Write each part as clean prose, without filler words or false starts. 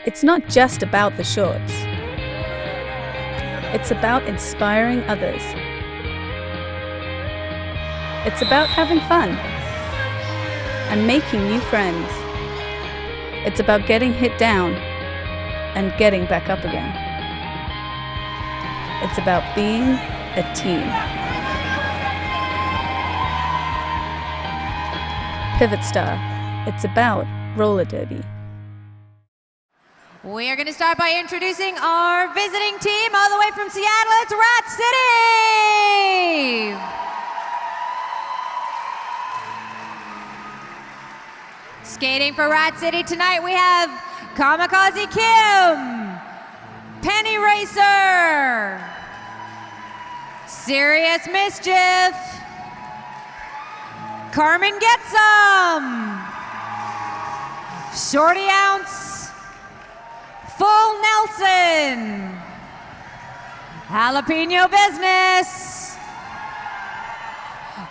It's not just about the shorts. It's about inspiring others. It's about having fun and making new friends. It's about getting hit down and getting back up again. It's about being a team. Pivot Star. It's about roller derby. We are going to start by introducing our visiting team all the way from Seattle. It's Rat City! Skating for Rat City tonight, we have Kamikaze Kim, Penny Racer, Serious Mischief, Carmen Getsum, Shorty Ounce, Full Nelson, Jalapeno Business,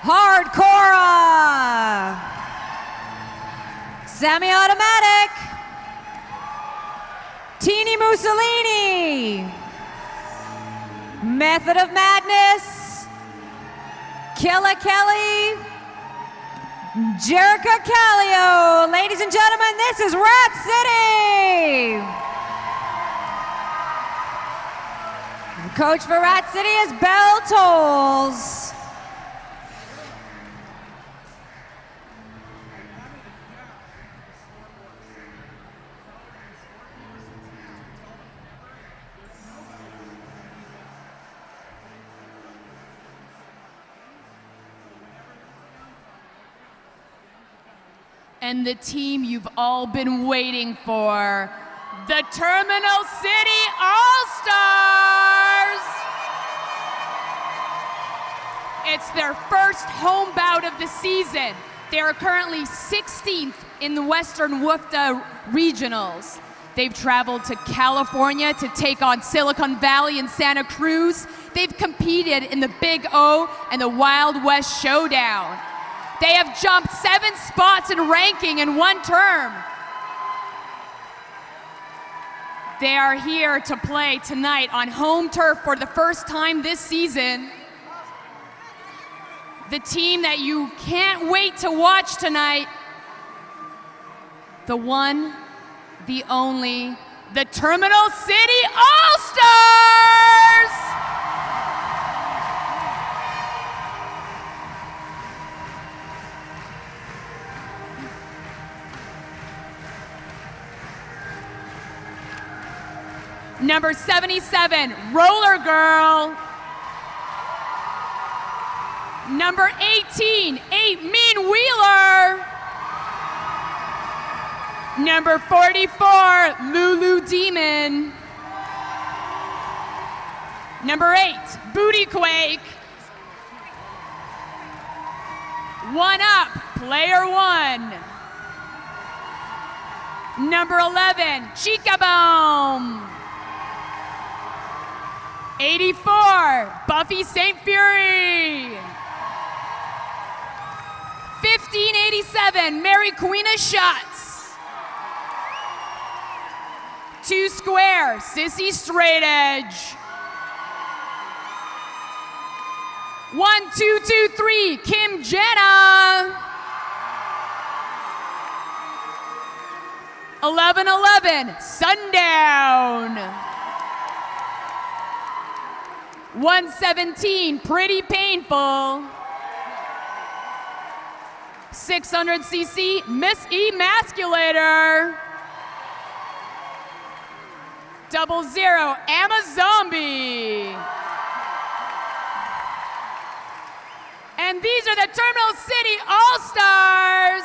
Hardcore, Semi-Automatic, Teeny Mussolini, Method of Madness, Killa Kelly, Jerica Callio. Ladies and gentlemen, this is Rat City. Coach for Rat City is Belle Tolles. And the team you've all been waiting for, the Terminal City All-Stars! It's their first home bout of the season. They are currently 16th in the Western WUFTA Regionals. They've traveled to California to take on Silicon Valley and Santa Cruz. They've competed in the Big O and the Wild West Showdown. They have jumped 7 spots in ranking in one term. They are here to play tonight on home turf for the first time this season. The team that you can't wait to watch tonight, the one, the only, the Terminal City All-Stars! Number 77, Roller Girl. Number 18, 8 Mean Wheeler. Number 44, Lulu Demon. Number 8, Booty Quake. 1 Up, Player 1. Number 11, Chica Bomb. 84, Buffy St. Fury. 1587, Mary Queen of Shots. 2 Square, Sissy Straight Edge. 1223, Kim Jenna. 1111, Sundown. 117, Pretty Painful. 600cc, Miss Emasculator. 00, Amazombie. And these are the Terminal City All-Stars.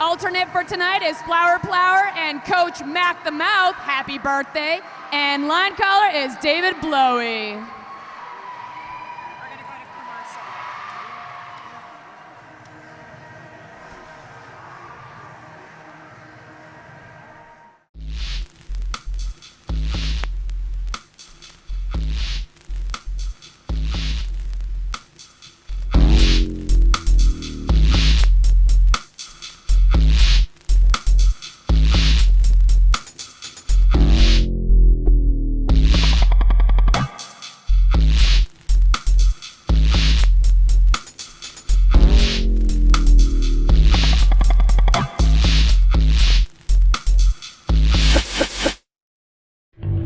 Alternate for tonight is Flower Plower and Coach Mac the Mouth, happy birthday. And line caller is David Blowy.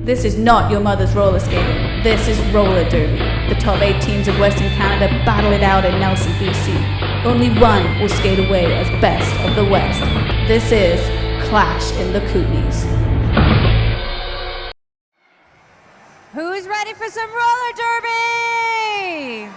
This is not your mother's roller skating. This is roller derby. The top 8 teams of Western Canada battle it out in Nelson, BC. Only one will skate away as best of the West. This is Clash in the Kootenays. Who's ready for some roller derby?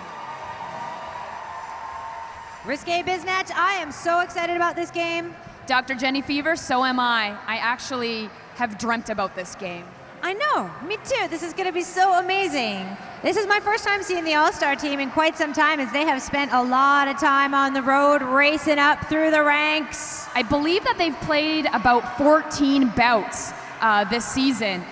Risque Biznatch, I am so excited about this game. Dr. Jenny Fever, so am I. I actually have dreamt about this game. I know, me too. This is going to be so amazing. This is my first time seeing the All-Star team in quite some time, as they have spent a lot of time on the road racing up through the ranks. I believe that they've played about 14 bouts this season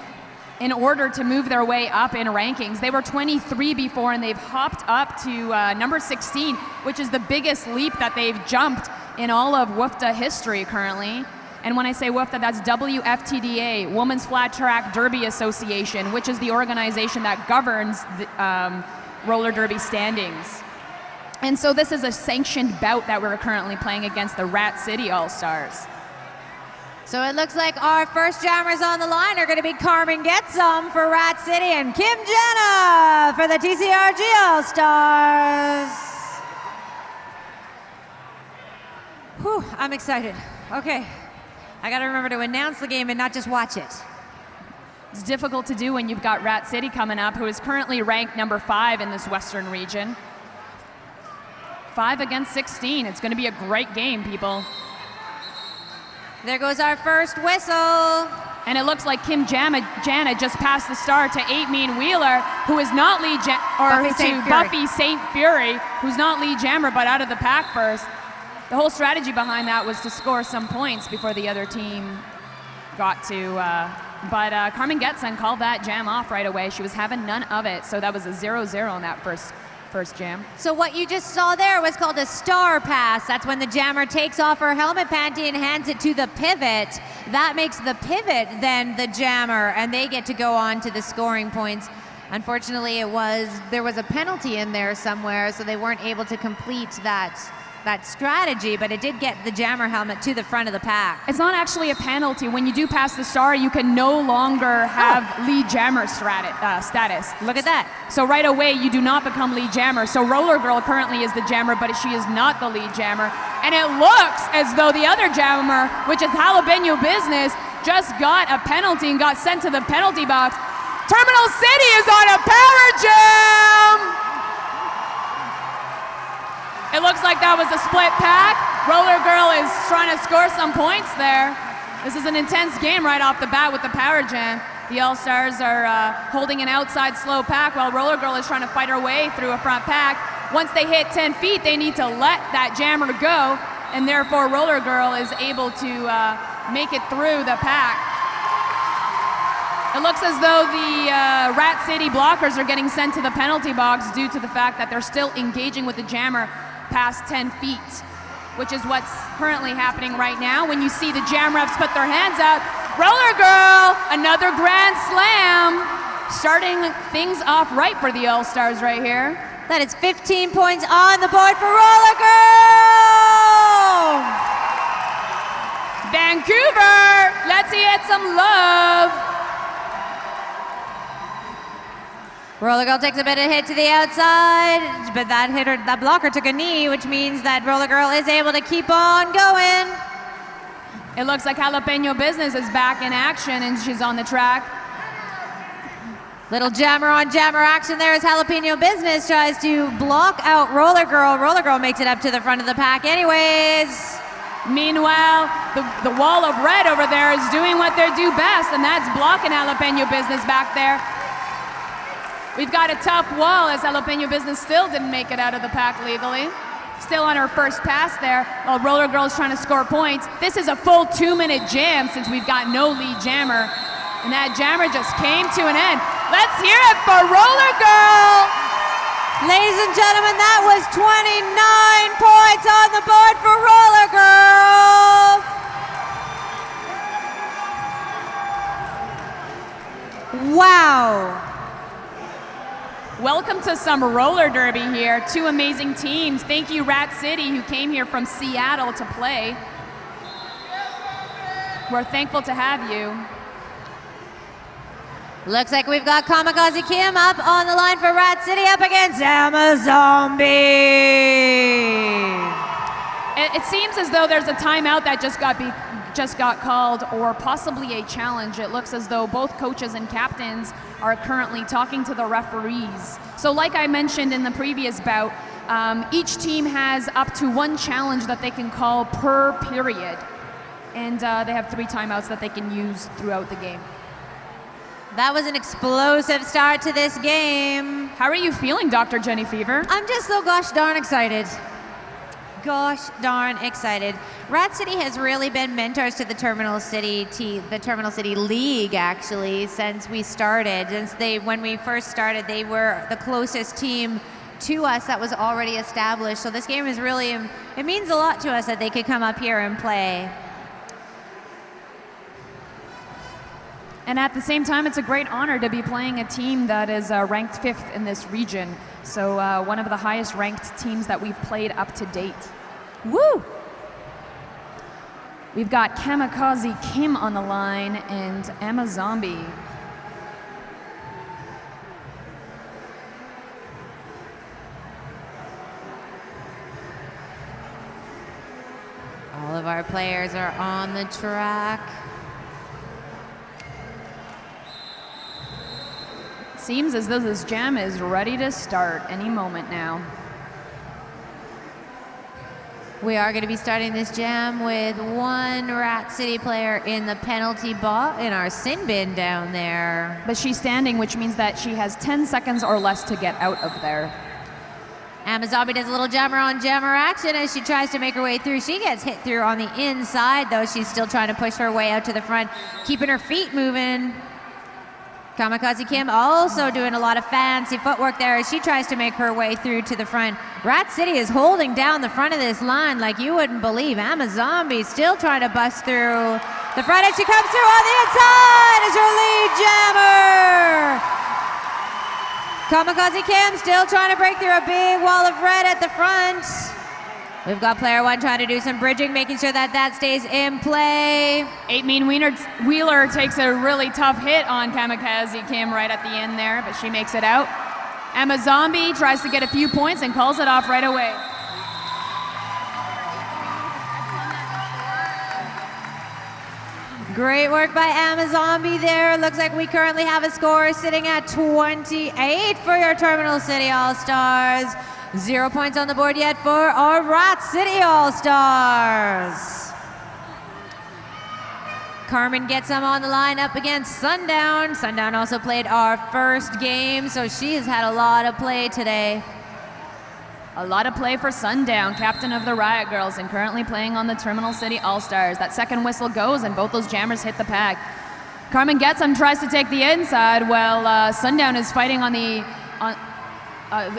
in order to move their way up in rankings. They were 23 before, and they've hopped up to number 16, which is the biggest leap that they've jumped in all of WFTA history currently. And when I say WFTA, that's WFTDA, Women's Flat Track Derby Association, which is the organization that governs the roller derby standings. And so this is a sanctioned bout that we're currently playing against the Rat City All-Stars. So it looks like our first jammers on the line are going to be Carmen Getsum for Rat City and Kim Jenna for the TCRG All-Stars. Whew, I'm excited. Okay. I got to remember to announce the game and not just watch it. It's difficult to do when you've got Rat City coming up, who is currently ranked number 5 in this Western region. 5 against 16. It's going to be a great game, people. There goes our first whistle. And it looks like Kim Jana just passed the star to 8 Mean Wheeler, who is not lead Buffy St. Fury, who's not lead jammer but out of the pack first. The whole strategy behind that was to score some points before the other team got to, but Carmen Getson called that jam off right away. She was having none of it, so that was a 0-0 in that first jam. So what you just saw there was called a star pass. That's when the jammer takes off her helmet panty and hands it to the pivot. That makes the pivot then the jammer, and they get to go on to the scoring points. Unfortunately, there was a penalty in there somewhere, so they weren't able to complete that strategy, but it did get the jammer helmet to the front of the pack. It's not actually a penalty. When you do pass the star, you can no longer have lead jammer status. Look at that. So right away, you do not become lead jammer. So Roller Girl currently is the jammer, but she is not the lead jammer. And it looks as though the other jammer, which is Jalapeno Business, just got a penalty and got sent to the penalty box. Terminal City is on a power jam! It looks like that was a split pack. Roller Girl is trying to score some points there. This is an intense game right off the bat with the power jam. The All-Stars are holding an outside slow pack while Roller Girl is trying to fight her way through a front pack. Once they hit 10 feet, they need to let that jammer go, and therefore Roller Girl is able to make it through the pack. It looks as though the Rat City blockers are getting sent to the penalty box due to the fact that they're still engaging with the jammer past 10 feet, which is what's currently happening right now. When you see the jam refs put their hands out, Roller Girl, another grand slam, starting things off right for the All-Stars right here. That is 15 points on the board for Roller Girl! Vancouver, let's get some love. Roller Girl takes a bit of hit to the outside, but that blocker took a knee, which means that Roller Girl is able to keep on going. It looks like Jalapeno Business is back in action, and she's on the track. Little jammer on jammer action there as Jalapeno Business tries to block out Roller Girl. Roller Girl makes it up to the front of the pack anyways. Meanwhile, the wall of red over there is doing what they do best, and that's blocking Jalapeno Business back there. We've got a tough wall as Jalapeno Business still didn't make it out of the pack legally. Still on her first pass there while Roller Girl's trying to score points. This is a full 2-minute jam since we've got no lead jammer. And that jammer just came to an end. Let's hear it for Roller Girl! Ladies and gentlemen, that was 29 points on the board for Roller Girl! Wow! Welcome to some roller derby here. 2 amazing teams. Thank you, Rat City, who came here from Seattle to play. We're thankful to have you. Looks like we've got Kamikaze Kim up on the line for Rat City up against Amazombie. It seems as though there's a timeout that just got called, or possibly a challenge. It looks as though both coaches and captains are currently talking to the referees. So like I mentioned in the previous bout, each team has up to one challenge that they can call per period. And they have 3 timeouts that they can use throughout the game. That was an explosive start to this game. How are you feeling, Dr. Jenny Fever? I'm just so gosh darn excited. Gosh darn excited. Rat City has really been mentors to the Terminal City League, actually, since we started. When we first started, they were the closest team to us that was already established. So this game is really, it means a lot to us that they could come up here and play. And at the same time, it's a great honor to be playing a team that is ranked 5th in this region. So one of the highest ranked teams that we've played up to date. Woo! We've got Kamikaze Kim on the line and Amazombie. All of our players are on the track. Seems as though this jam is ready to start any moment now. We are going to be starting this jam with one Rat City player in the penalty box in our sin bin down there. But she's standing, which means that she has 10 seconds or less to get out of there. Amazombie does a little jammer on jammer action as she tries to make her way through. She gets hit through on the inside, though. She's still trying to push her way out to the front, keeping her feet moving. Kamikaze Kim also doing a lot of fancy footwork there as she tries to make her way through to the front. Rat City is holding down the front of this line like you wouldn't believe. Amazombie still trying to bust through the front, and she comes through on the inside as her lead jammer. Kamikaze Kim still trying to break through a big wall of red at the front. We've got player 1 trying to do some bridging, making sure that that stays in play. 8-Mean Wheeler takes a really tough hit on Kamikaze Kim right at the end there, but she makes it out. Amazombie tries to get a few points and calls it off right away. Great work by Amazombie there. Looks like we currently have a score sitting at 28 for your Terminal City All-Stars. 0 points on the board yet for our Rat City All-Stars. Carmen gets them on the line up against Sundown. Sundown also played our first game, so she has had a lot of play today. A lot of play for Sundown, captain of the Riot Girls, and currently playing on the Terminal City All-Stars. That second whistle goes, and both those jammers hit the pack. Carmen gets them, tries to take the inside, while Sundown is fighting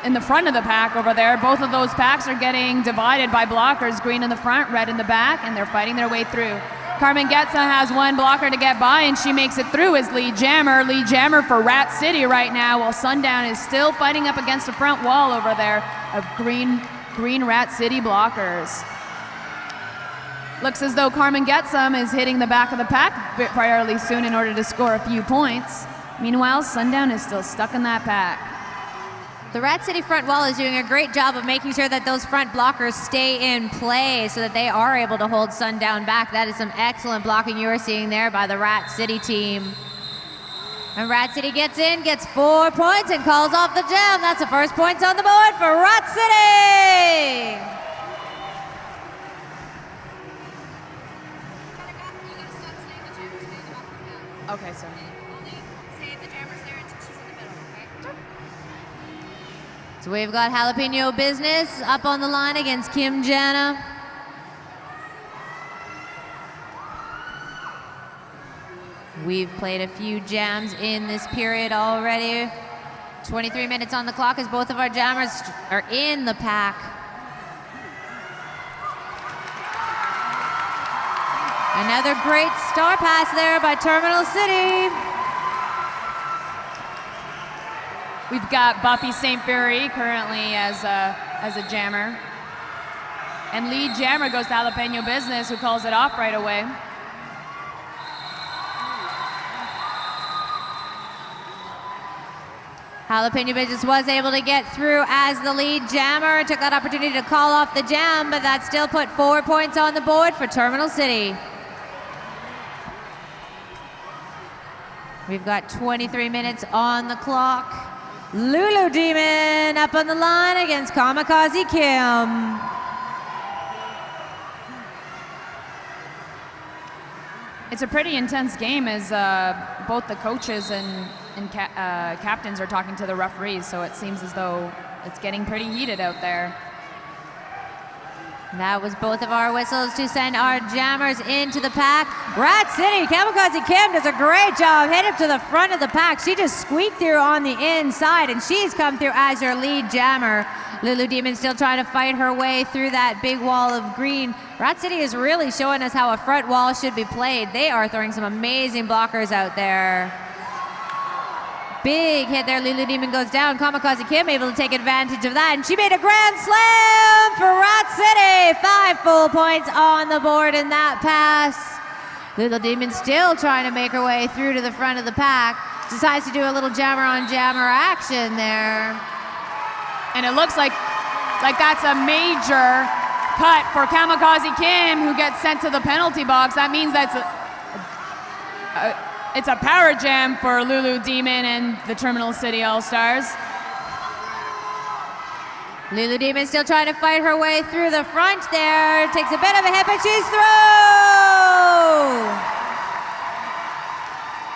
in the front of the pack over there. Both of those packs are getting divided by blockers, green in the front, red in the back, and they're fighting their way through. Carmen Getza has one blocker to get by, and she makes it through as lead jammer. Lead jammer for Rat City right now, while Sundown is still fighting up against the front wall over there of green Rat City blockers. Looks as though Carmen Getsum is hitting the back of the pack a bit fairly soon in order to score a few points. Meanwhile, Sundown is still stuck in that pack. The Rat City front wall is doing a great job of making sure that those front blockers stay in play so that they are able to hold Sundown back. That is some excellent blocking you are seeing there by the Rat City team. And Rat City gets in, gets 4 points, and calls off the jam. That's the first points on the board for Rat City. Okay, sorry. So we've got Jalapeno Business up on the line against Kim Jana. We've played a few jams in this period already. 23 minutes on the clock as both of our jammers are in the pack. Another great star pass there by Terminal City. We've got Buffy St. Fury currently as a jammer. And lead jammer goes to Jalapeno Business, who calls it off right away. Jalapeno Business was able to get through as the lead jammer, took that opportunity to call off the jam, but that still put 4 points on the board for Terminal City. We've got 23 minutes on the clock. Lulu Demon up on the line against Kamikaze Kim. It's a pretty intense game as both the coaches and captains are talking to the referees, so it seems as though it's getting pretty heated out there. That was both of our whistles to send our jammers into the pack. Rat City, Kamikaze Kim does a great job, head up to the front of the pack. She just squeaked through on the inside, and she's come through as your lead jammer. Lulu Demon still trying to fight her way through that big wall of green. Rat City is really showing us how a front wall should be played. They are throwing some amazing blockers out there. Big hit there, Lulu Demon goes down. Kamikaze Kim able to take advantage of that, and she made a grand slam for Rat City. 5 full points on the board in that pass. Lulu Demon still trying to make her way through to the front of the pack. Decides to do a little jammer on jammer action there. And it looks like that's a major cut for Kamikaze Kim, who gets sent to the penalty box. That means that's it's a power jam for Lulu Demon and the Terminal City All-Stars. Lulu Demon still trying to fight her way through the front there. Takes a bit of a hit, but she's through!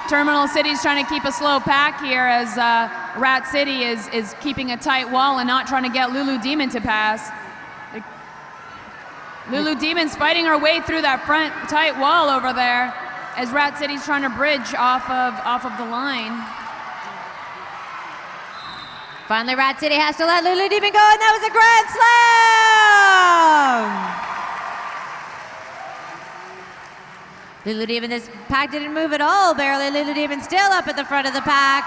Terminal City's trying to keep a slow pack here as Rat City is keeping a tight wall and not trying to get Lulu Demon to pass. Lulu Demon's fighting her way through that front tight wall over there as Rat City's trying to bridge off of the line. Finally, Rat City has to let Lulu Demon go, and that was a grand slam! Lulu Demon, this pack didn't move at all, barely. Lulu Demon still up at the front of the pack.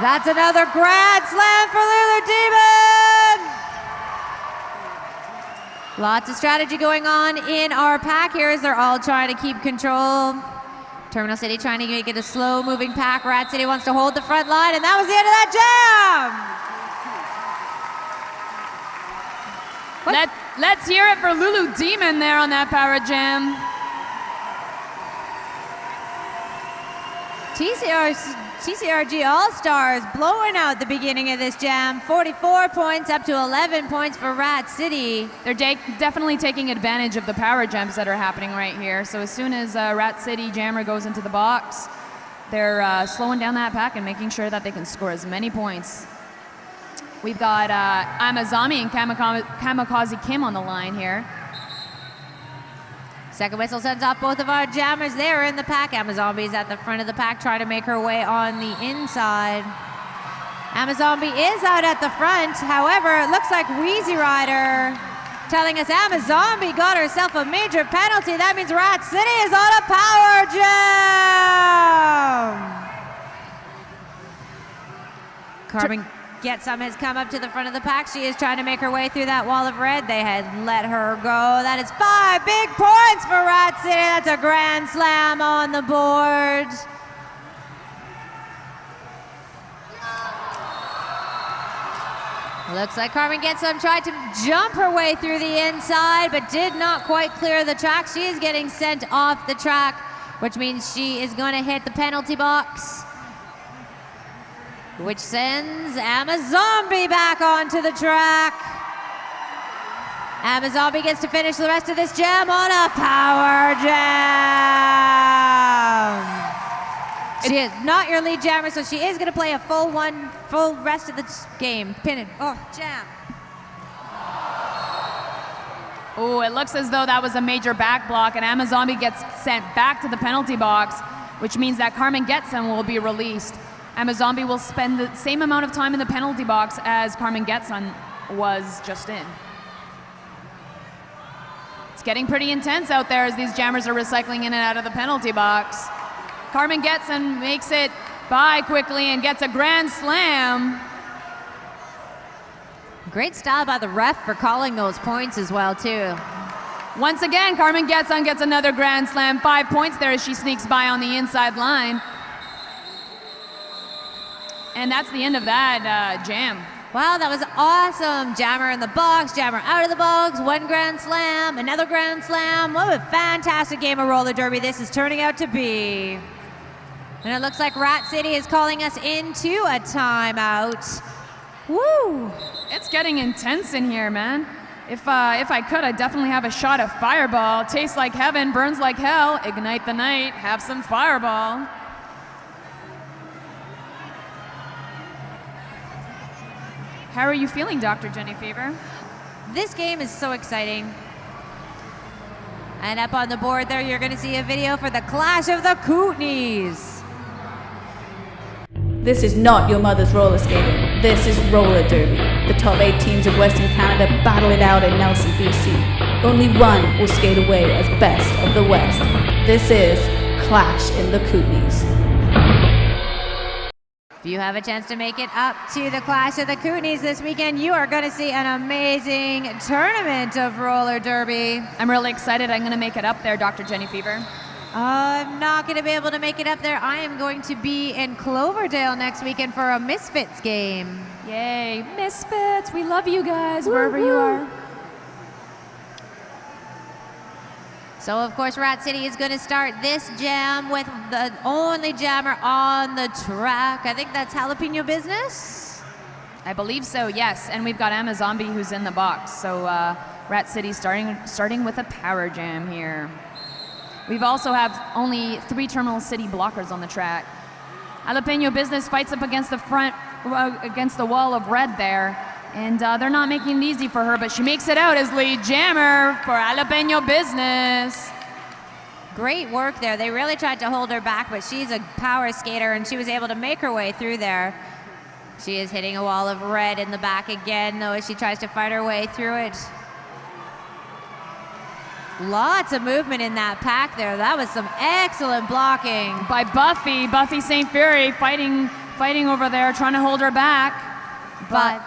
That's another grand slam for Lulu Demon! Lots of strategy going on in our pack here as they're all trying to keep control. Terminal City trying to make it a slow-moving pack. Rat City wants to hold the front line, and that was the end of that jam! Let's hear it for Lulu Demon there on that power jam. TCRG All-Stars blowing out the beginning of this jam. 44 points up to 11 points for Rat City. They're definitely taking advantage of the power jams that are happening right here. So as soon as Rat City jammer goes into the box, they're slowing down that pack and making sure that they can score as many points. We've got Amazami and Kamikaze Kim on the line here. Second whistle sends off both of our jammers there in the pack. Amazombi's at the front of the pack trying to make her way on the inside. Amazombi is out at the front. However, it looks like Wheezy Rider telling us Amazombi got herself a major penalty. That means Rat City is on a power jam. Carmen Getsum has come up to the front of the pack. She is trying to make her way through that wall of red. They had let her go. That is 5 big points for Rat City. That's a grand slam on the board. Looks like Carmen Getsum tried to jump her way through the inside, but did not quite clear the track. She is getting sent off the track, which means she is going to hit the penalty box, which sends Amazombi back onto the track. Amazombi gets to finish the rest of this jam on a power jam. She is not your lead jammer, so she is going to play a full rest of the game. Pin it. Oh, jam. Oh, it looks as though that was a major back block, and Amazombi gets sent back to the penalty box, which means that Carmen Getsum will be released. Amazombi will spend the same amount of time in the penalty box as Carmen Getsum was just in. It's getting pretty intense out there as these jammers are recycling in and out of the penalty box. Carmen Getsum makes it by quickly and gets a grand slam. Great style by the ref for calling those points as well, too. Once again, Carmen Getsum gets another grand slam. 5 points there as she sneaks by on the inside line. And that's the end of that jam. Wow, that was awesome. Jammer in the box, jammer out of the box, one grand slam, another grand slam. What a fantastic game of roller derby this is turning out to be. And it looks like Rat City is calling us into a timeout. Woo! It's getting intense in here, man. If I could, I'd definitely have a shot of Fireball. Tastes like heaven, burns like hell. Ignite the night, have some Fireball. How are you feeling, Dr. Jenny Fever? This game is so exciting. And up on the board there, you're going to see a video for the Clash of the Kootenays. This is not your mother's roller skating. This is roller derby. The top 8 teams of Western Canada battle it out in Nelson, BC. Only one will skate away as best of the West. This is Clash in the Kootenays. If you have a chance to make it up to the Clash of the Kootenays this weekend, you are going to see an amazing tournament of roller derby. I'm really excited. I'm going to make it up there, Dr. Jenny Fever. I'm not going to be able to make it up there. I am going to be in Cloverdale next weekend for a Misfits game. Yay, Misfits. We love you guys, wherever you are. So, of course, Rat City is going to start this jam with the only jammer on the track. I think that's Jalapeno Business. I believe so, yes. And we've got Amazombie who's in the box. So Rat City starting with a power jam here. We've also have only 3 Terminal City blockers on the track. Jalapeno Business fights up against the front, against the wall of red there. And they're not making it easy for her, but she makes it out as lead jammer for Jalapeno Business. Great work there. They really tried to hold her back, but she's a power skater, and she was able to make her way through there. She is hitting a wall of red in the back again, though, as she tries to fight her way through it. Lots of movement in that pack there. That was some excellent blocking. By Buffy St. Fury fighting over there, trying to hold her back. But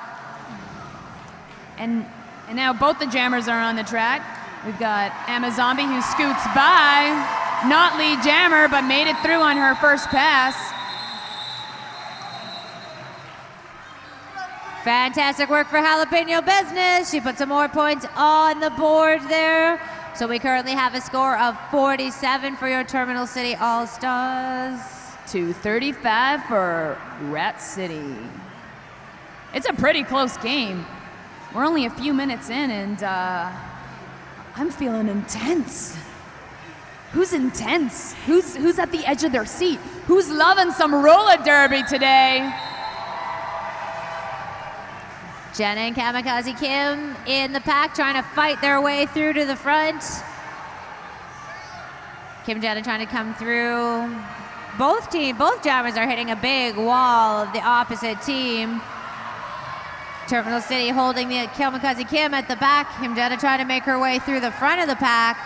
And now both the jammers are on the track. We've got Amazombie who scoots by. Not lead jammer, but made it through on her first pass. Fantastic work for Jalapeno Business. She put some more points on the board there. So we currently have a score of 47 for your Terminal City All-Stars. 235 for Rat City. It's a pretty close game. We're only a few minutes in, and I'm feeling intense. Who's intense? Who's at the edge of their seat? Who's loving some roller derby today? Jenna and Kamikaze Kim in the pack trying to fight their way through to the front. Kim Jenna trying to come through. Both jammers are hitting a big wall of the opposite team. Terminal City holding the Kamikaze Kim at the back. Kim Jenna trying to make her way through the front of the pack.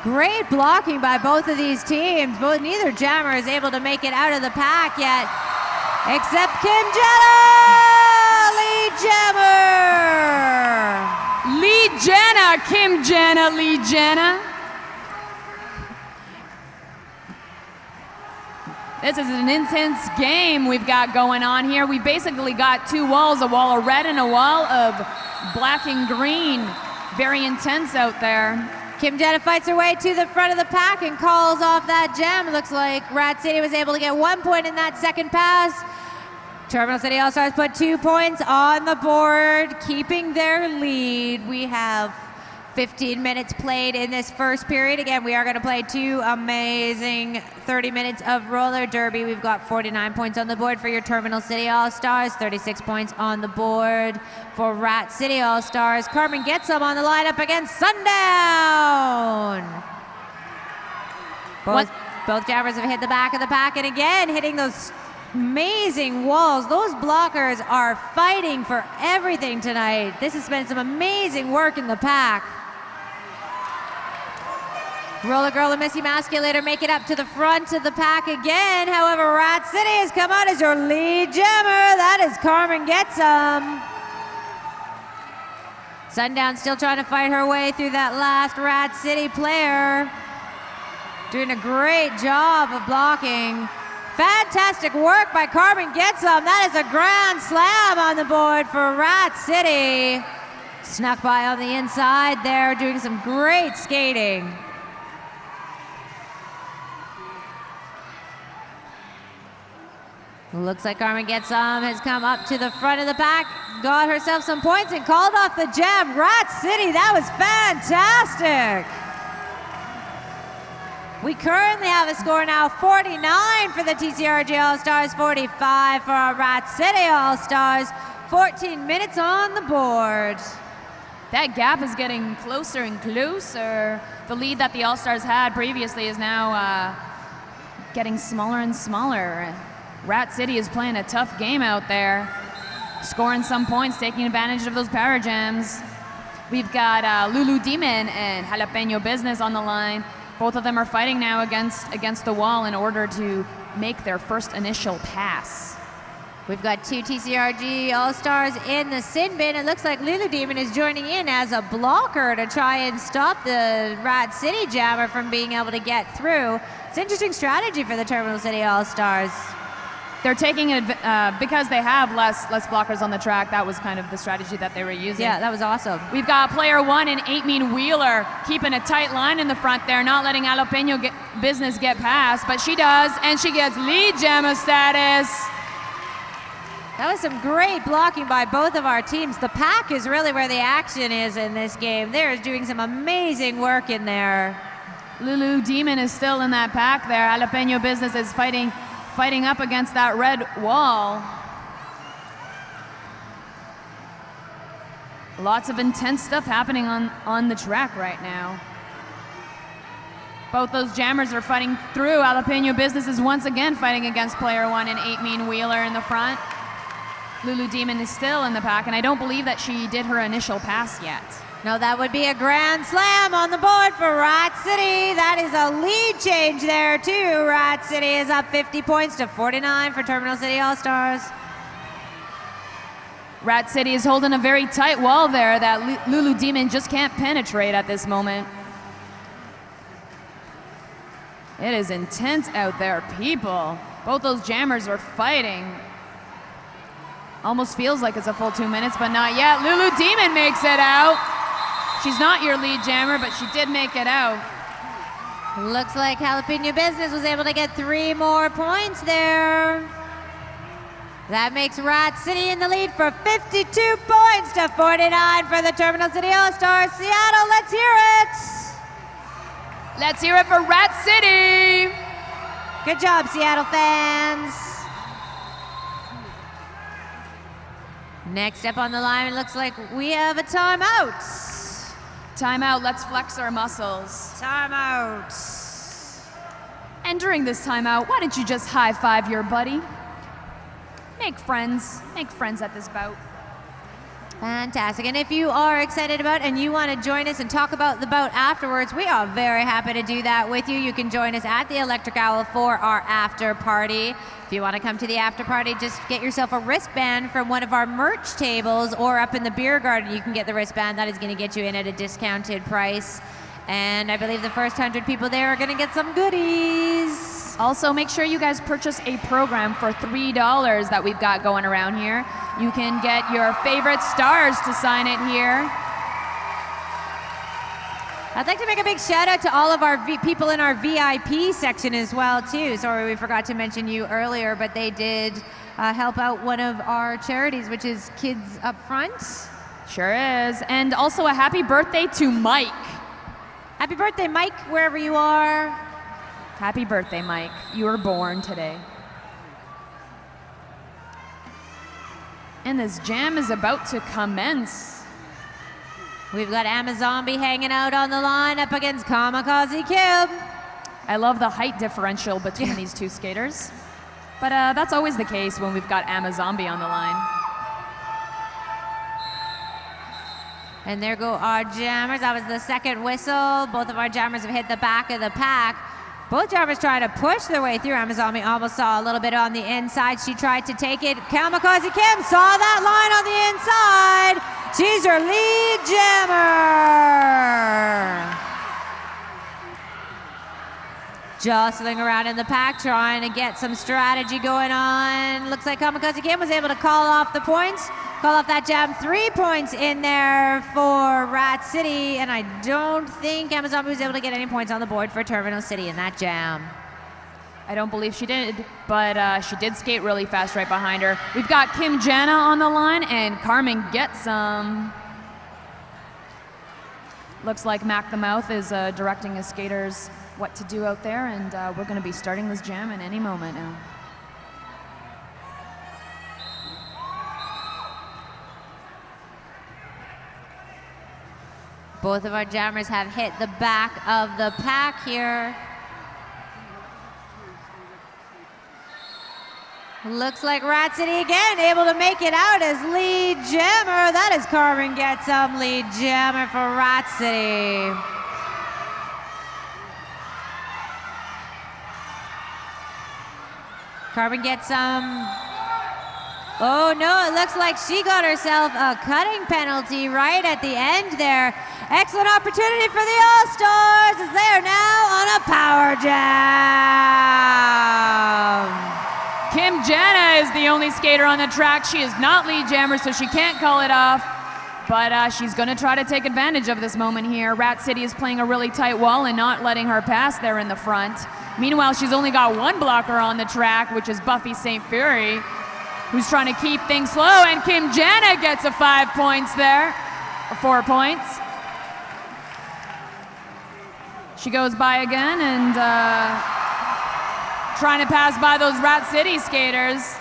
Great blocking by both of these teams. Neither jammer is able to make it out of the pack yet, except Kim Jenna, lead jammer. Lead Jenna, Kim Jenna, lead Jenna. This is an intense game we've got going on here. We basically got 2 walls, a wall of red and a wall of black and green. Very intense out there. Kim Jenna fights her way to the front of the pack and calls off that jam. It looks like Rat City was able to get 1 point in that second pass. Terminal City All-Stars put 2 points on the board, keeping their lead. We have 15 minutes played in this first period. Again, we are going to play 2 amazing 30 minutes of roller derby. We've got 49 points on the board for your Terminal City All-Stars, 36 points on the board for Rat City All-Stars. Carmen gets them on the lineup against Sundown. Both jammers have hit the back of the pack, and again, hitting those amazing walls. Those blockers are fighting for everything tonight. This has been some amazing work in the pack. Roller Girl and Missy Masculator make it up to the front of the pack again. However, Rat City has come out as your lead jammer. That is Carmen Getsum. Sundown still trying to fight her way through that last Rat City player. Doing a great job of blocking. Fantastic work by Carmen Getzum. That is a grand slam on the board for Rat City. Snuck by on the inside there, doing some great skating. Looks like Carmen Getzum has come up to the front of the pack, got herself some points, and called off the jam. Rat City, that was fantastic. We currently have a score now, 49 for the TCRG All-Stars, 45 for our Rat City All-Stars. 14 minutes on the board. That gap is getting closer and closer. The lead that the All-Stars had previously is now getting smaller and smaller. Rat City is playing a tough game out there, scoring some points, taking advantage of those power jams. We've got Lulu Demon and Jalapeno Business on the line. Both of them are fighting now against the wall in order to make their first initial pass. We've got two TCRG All-Stars in the sin bin. It looks like Lulu Demon is joining in as a blocker to try and stop the Rat City jammer from being able to get through. It's an interesting strategy for the Terminal City All-Stars. They're taking it because they have less blockers on the track. That was kind of the strategy that they were using. Yeah, that was awesome. We've got player one in 8-mean Wheeler keeping a tight line in the front there, not letting Jalapeno Business get past, but she does, and she gets lead jammer status. That was some great blocking by both of our teams. The pack is really where the action is in this game. They're doing some amazing work in there. Lulu Demon is still in that pack there. Jalapeno Business is fighting up against that red wall. Lots of intense stuff happening on the track right now. Both those jammers are fighting through. Jalapeno Business is once again fighting against player one in 8-mean Wheeler in the front. Lulu Demon is still in the pack, and I don't believe that she did her initial pass yet. No, that would be a grand slam on the board for Rat City. That is a lead change there, too. Rat City is up 50 points to 49 for Terminal City All-Stars. Rat City is holding a very tight wall there that Lulu Demon just can't penetrate at this moment. It is intense out there, people. Both those jammers are fighting. Almost feels like it's a full 2 minutes, but not yet. Lulu Demon makes it out. She's not your lead jammer, but she did make it out. Looks like Jalapeno Business was able to get 3 more points there. That makes Rat City in the lead for 52 points to 49 for the Terminal City All-Stars. Seattle, let's hear it. Let's hear it for Rat City. Good job, Seattle fans. Next up on the line, it looks like we have a timeout. Timeout, let's flex our muscles. Timeout. And during this timeout, why don't you just high-five your buddy? Make friends at this bout. Fantastic. And if you are excited about and you want to join us and talk about the bout afterwards, we are very happy to do that with you. You can join us at the Electric Owl for our after party. If you want to come to the after party, just get yourself a wristband from one of our merch tables, or up in the beer garden, you can get the wristband. That is going to get you in at a discounted price. And I believe the first 100 people there are going to get some goodies. Also, make sure you guys purchase a program for $3 that we've got going around here. You can get your favorite stars to sign it here. I'd like to make a big shout out to all of our people in our VIP section as well, too. Sorry, we forgot to mention you earlier, but they did help out one of our charities, which is Kids Up Front. Sure is. And also a happy birthday to Mike. Happy birthday, Mike, wherever you are. Happy birthday, Mike. You were born today. And this jam is about to commence. We've got Amazombie hanging out on the line up against Kamikaze Kim. I love the height differential between these two skaters. But that's always the case when we've got Amazombie on the line. And there go our jammers. That was the second whistle. Both of our jammers have hit the back of the pack. Both jammers trying to push their way through. Amazombie almost saw a little bit on the inside. She tried to take it. Kamikaze Kim saw that line on the inside. She's her lead jammer. jostling around in the pack, trying to get some strategy going on. Looks like Kamikaze Kim was able to call off the points, call off that jam. 3 points in there for Rat City, and I don't think Amazon was able to get any points on the board for Terminal City in that jam. I don't believe she did, but she did skate really fast right behind her. We've got Kim Jana on the line and Carmen Getsum. Looks like Mac the Mouth is directing his skaters what to do out there, and we're going to be starting this jam in any moment now. Both of our jammers have hit the back of the pack here. Looks like Rat City again able to make it out as lead jammer. That is Carmen Getsum, lead jammer for Rat City. Carmen Getsum. Oh no, it looks like she got herself a cutting penalty right at the end there. Excellent opportunity for the All-Stars as they are now on a power jam. Kim Jana is the only skater on the track. She is not lead jammer, so she can't call it off. But she's going to try to take advantage of this moment here. Rat City is playing a really tight wall and not letting her pass there in the front. Meanwhile, she's only got one blocker on the track, which is Buffy St. Fury, who's trying to keep things slow. And Kim Jana gets a 5 points there, or 4 points. She goes by again and trying to pass by those Rat City skaters.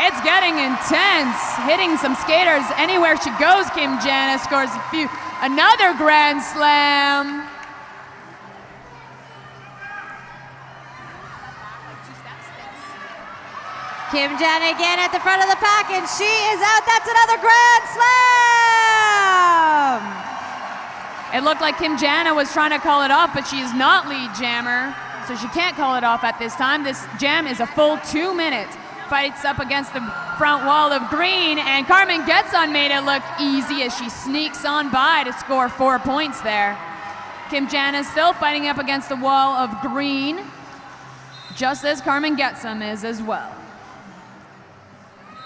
It's getting intense, hitting some skaters anywhere she goes. Kim Jana scores another grand slam. Kim Jana again at the front of the pack, and she is out. That's another grand slam. It looked like Kim Jana was trying to call it off, but she is not lead jammer, so she can't call it off at this time. This jam is a full 2 minutes. Fights up against the front wall of green, and Carmen Getsum made it look easy as she sneaks on by to score 4 points there. Kim Jana still fighting up against the wall of green, just as Carmen Getsum is as well.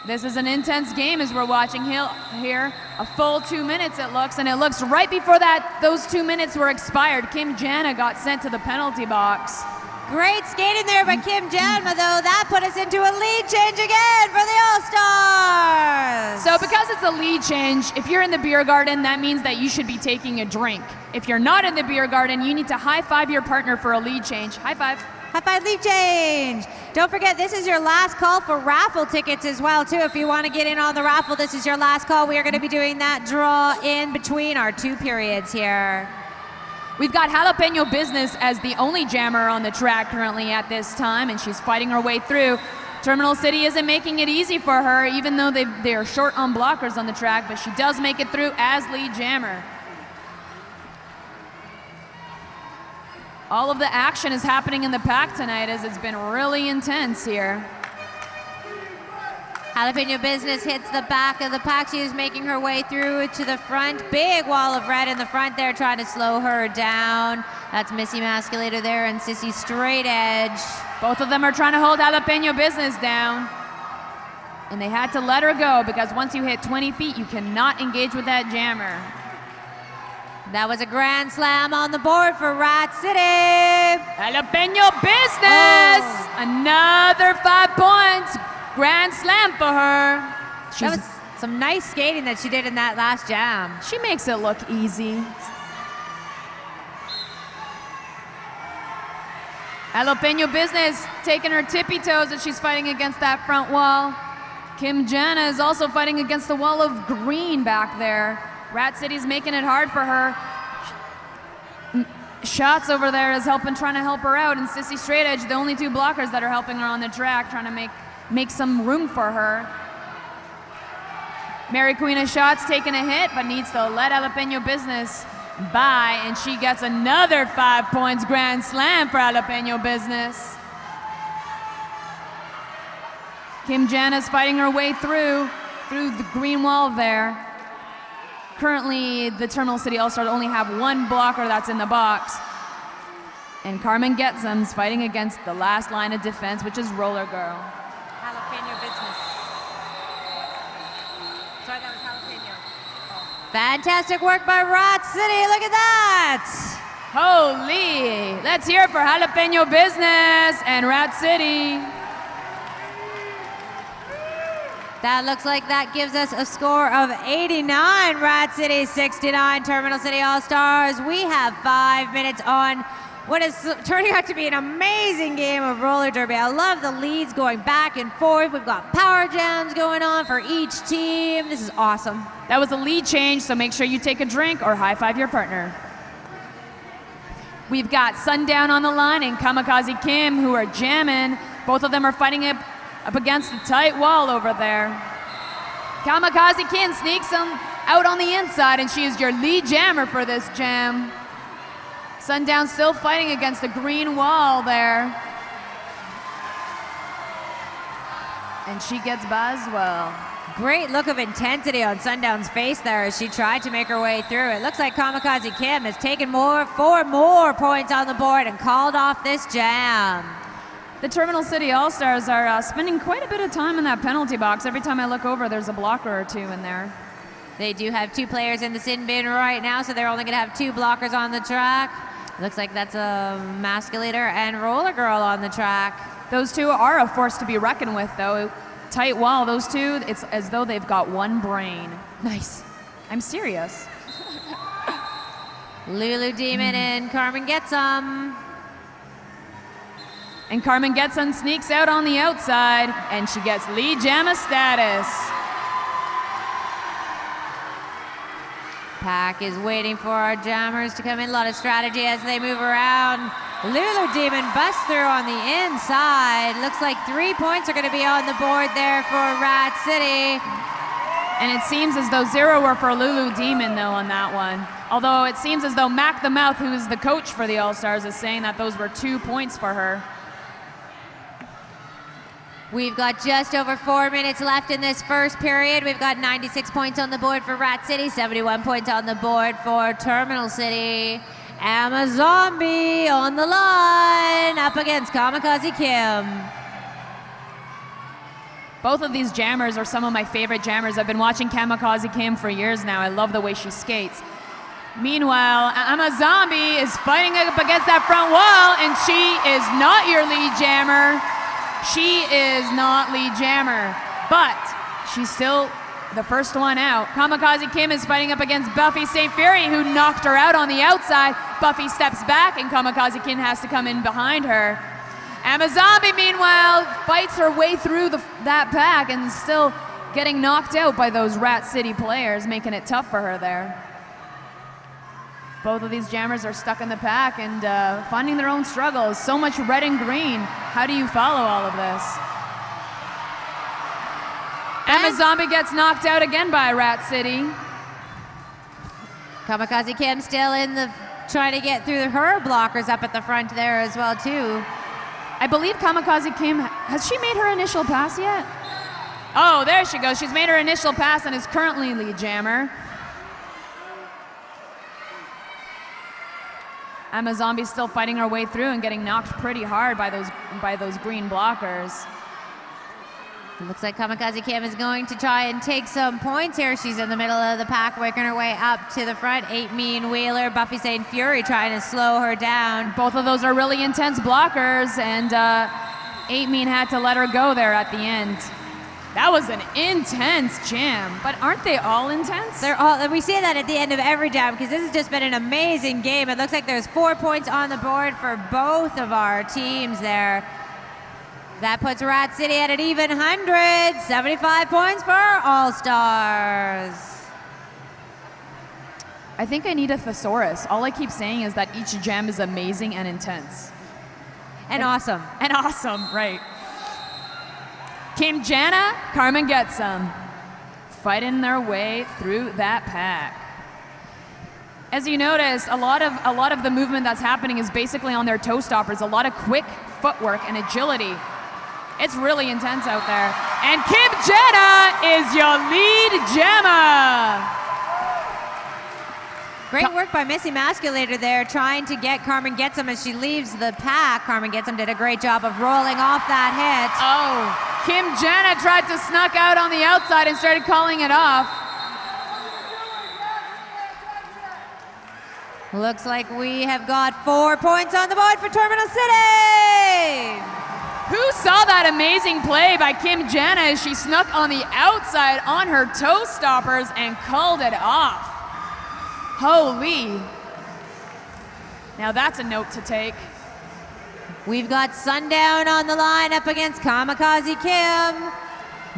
This is an intense game as we're watching here. A full 2 minutes it looks, and it looks right before those 2 minutes were expired. Kim Jana got sent to the penalty box. Great skating there by Kim Jana, though. That put us into a lead change again for the All-Stars. So because it's a lead change, if you're in the beer garden, that means that you should be taking a drink. If you're not in the beer garden, you need to high-five your partner for a lead change. High five. High five, lead change. Don't forget, this is your last call for raffle tickets as well, too. If you want to get in on the raffle, this is your last call. We are going to be doing that draw in between our 2 periods here. We've got Jalapeno Business as the only jammer on the track currently at this time, and she's fighting her way through. Terminal City isn't making it easy for her, even though they are short on blockers on the track, but she does make it through as lead jammer. All of the action is happening in the pack tonight as it's been really intense here. Jalapeno Business hits the back of the pack. She is making her way through to the front. Big wall of red in the front there, trying to slow her down. That's Missy Masculator there and Sissy Straight Edge. Both of them are trying to hold Jalapeno Business down. And they had to let her go because once you hit 20 feet, you cannot engage with that jammer. That was a grand slam on the board for Rat City. Jalapeno Business! Oh. Another 5 points. Grand slam for her. That was some nice skating that she did in that last jam. She makes it look easy. Jalapeno Business taking her tippy toes as she's fighting against that front wall. Kim Jana is also fighting against the wall of green back there. Rat City's making it hard for her. Shots over there is trying to help her out, and Sissy Straight Edge, the only 2 blockers that are helping her on the track, trying to make some room for her. Mary Queen of Shots taking a hit, but needs to let Jalapeno Business by, and she gets another 5 points. Grand slam for Jalapeno Business. Kim Jana's fighting her way through the green wall there. Currently, the Terminal City All-Stars only have 1 blocker that's in the box. And Carmen Getsum's fighting against the last line of defense, which is Roller Girl. Jalapeno business. Sorry, that was jalapeno. Fantastic work by Rat City. Look at that. Holy! Let's hear it for Jalapeno Business and Rat City. That looks like that gives us a score of 89. Rat City 69. Terminal City All-Stars. We have 5 minutes on what is turning out to be an amazing game of roller derby. I love the leads going back and forth. We've got power jams going on for each team. This is awesome. That was a lead change, so make sure you take a drink or high-five your partner. We've got Sundown on the line and Kamikaze Kim who are jamming. Both of them are fighting up against the tight wall over there. Kamikaze Kim sneaks them out on the inside, and she is your lead jammer for this jam. Sundown still fighting against the green wall there. And she gets by as well. Great look of intensity on Sundown's face there as she tried to make her way through. It looks like Kamikaze Kim has taken 4 more points on the board and called off this jam. The Terminal City All-Stars are spending quite a bit of time in that penalty box. Every time I look over, there's a blocker or two in there. They do have 2 players in the sin bin right now, so they're only going to have 2 blockers on the track. Looks like that's a Masculator and Roller Girl on the track. Those two are a force to be reckoned with, though. Tight wall, those two, it's as though they've got one brain. Nice. I'm serious. Lulu Demon and Carmen Getsum. And Carmen Getsum sneaks out on the outside, and she gets lead jammer status. Pack is waiting for our jammers to come in. A lot of strategy as they move around. Lulu Demon busts through on the inside. Looks like 3 points are going to be on the board there for Rat City. And it seems as though 0 were for Lulu Demon, though, on that one. Although it seems as though Mac the Mouth, who is the coach for the All-Stars, is saying that those were 2 points for her. We've got just over 4 minutes left in this first period. We've got 96 points on the board for Rat City, 71 points on the board for Terminal City. Amazombie on the line up against Kamikaze Kim. Both of these jammers are some of my favorite jammers. I've been watching Kamikaze Kim for years now. I love the way she skates. Meanwhile, Amazombie is fighting up against that front wall, and she is not your lead jammer. She is not lead jammer, but she's still the first one out. Kamikaze Kim is fighting up against Buffy St. Fury, who knocked her out on the outside. Buffy steps back, and Kamikaze Kim has to come in behind her. Amazombie, meanwhile, fights her way through that pack and is still getting knocked out by those Rat City players, making it tough for her there. Both of these jammers are stuck in the pack and finding their own struggles. So much red and green. How do you follow all of this? Amazombie gets knocked out again by Rat City. Kamikaze Kim still in the trying to get through her blockers up at the front there as well too. I believe Kamikaze Kim, has she made her initial pass yet? Oh, there she goes. She's made her initial pass and is currently lead jammer. Amazombie's still fighting her way through and getting knocked pretty hard by those green blockers. It looks like Kamikaze Kim is going to try and take some points here. She's in the middle of the pack, working her way up to the front. 8 Mean Wheeler, Buffy St. Fury trying to slow her down. Both of those are really intense blockers, and 8 Mean had to let her go there at the end. That was an intense jam, but aren't they all intense? They're all. We say that at the end of every jam because this has just been an amazing game. It looks like there's 4 points on the board for both of our teams there. That puts Rat City at an even 100. 75 points for our All-Stars. I think I need a thesaurus. All I keep saying is that each jam is amazing and intense. And awesome. And awesome, right. Kim Jana, Carmen Getsum, fighting their way through that pack. As you notice, a lot of the movement that's happening is basically on their toe stoppers, a lot of quick footwork and agility. It's really intense out there. And Kim Jana is your lead jammer. Great work by Missy Masculator there, trying to get Carmen Getsum as she leaves the pack. Carmen Getsum did a great job of rolling off that hit. Oh, Kim Jenna tried to snuck out on the outside and started calling it off. Looks like we have got 4 points on the board for Terminal City. Who saw that amazing play by Kim Jenna as she snuck on the outside on her toe stoppers and called it off? Holy. Now that's a note to take. We've got Sundown on the line up against Kamikaze Kim.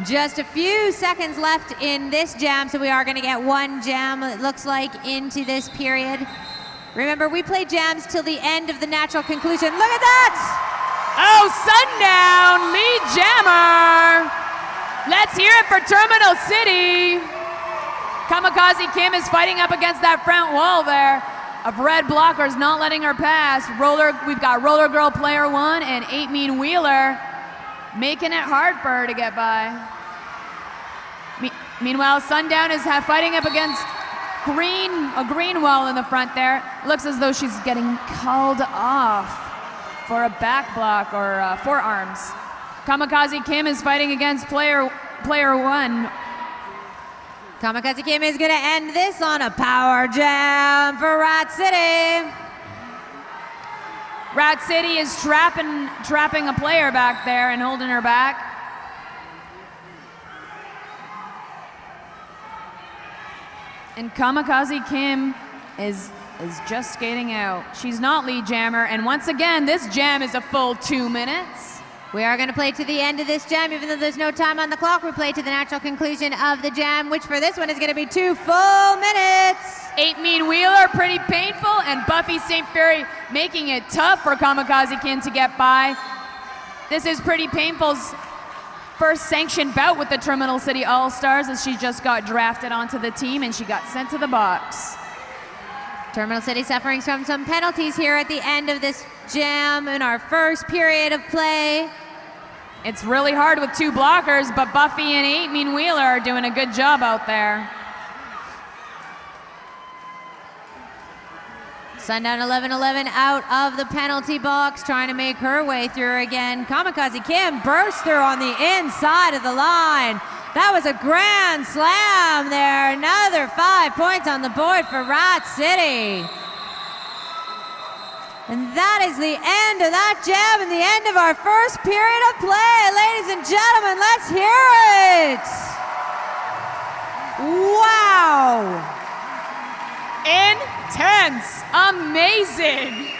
Just a few seconds left in this jam, so we are going to get one jam, it looks like, into this period. Remember, we play jams till the end of the natural conclusion. Look at that! Oh, Sundown, lead jammer. Let's hear it for Terminal City. Kamikaze Kim is fighting up against that front wall there of red blockers, not letting her pass. We've got Roller Girl Player 1 and 8 Mean Wheeler making it hard for her to get by. Meanwhile, Sundown is fighting up against a green wall in the front there. Looks as though she's getting called off for a back block or forearms. Kamikaze Kim is fighting against player 1. Kamikaze Kim is going to end this on a power jam for Rat City. Rat City is trapping a player back there and holding her back. And Kamikaze Kim is just skating out. She's not lead jammer, and once again, this jam is a full 2 minutes. We are going to play to the end of this jam, even though there's no time on the clock. We play to the natural conclusion of the jam, which for this one is going to be 2 full minutes. 8 Mean Wheeler, pretty painful, and Buffy St. Fury making it tough for Kamikaze Kim to get by. This is Pretty Painful's first sanctioned bout with the Terminal City All-Stars, as she just got drafted onto the team and she got sent to the box. Terminal City suffering from some penalties here at the end of this jam in our first period of play. It's really hard with 2 blockers, but Buffy and 8 Mean Wheeler are doing a good job out there. Sundown 11-11 out of the penalty box, trying to make her way through again. Kamikaze Kim burst through on the inside of the line. That was a grand slam there. Another 5 points on the board for Rat City. And that is the end of that jam and the end of our first period of play. Ladies and gentlemen, let's hear it. Wow. Intense. Amazing.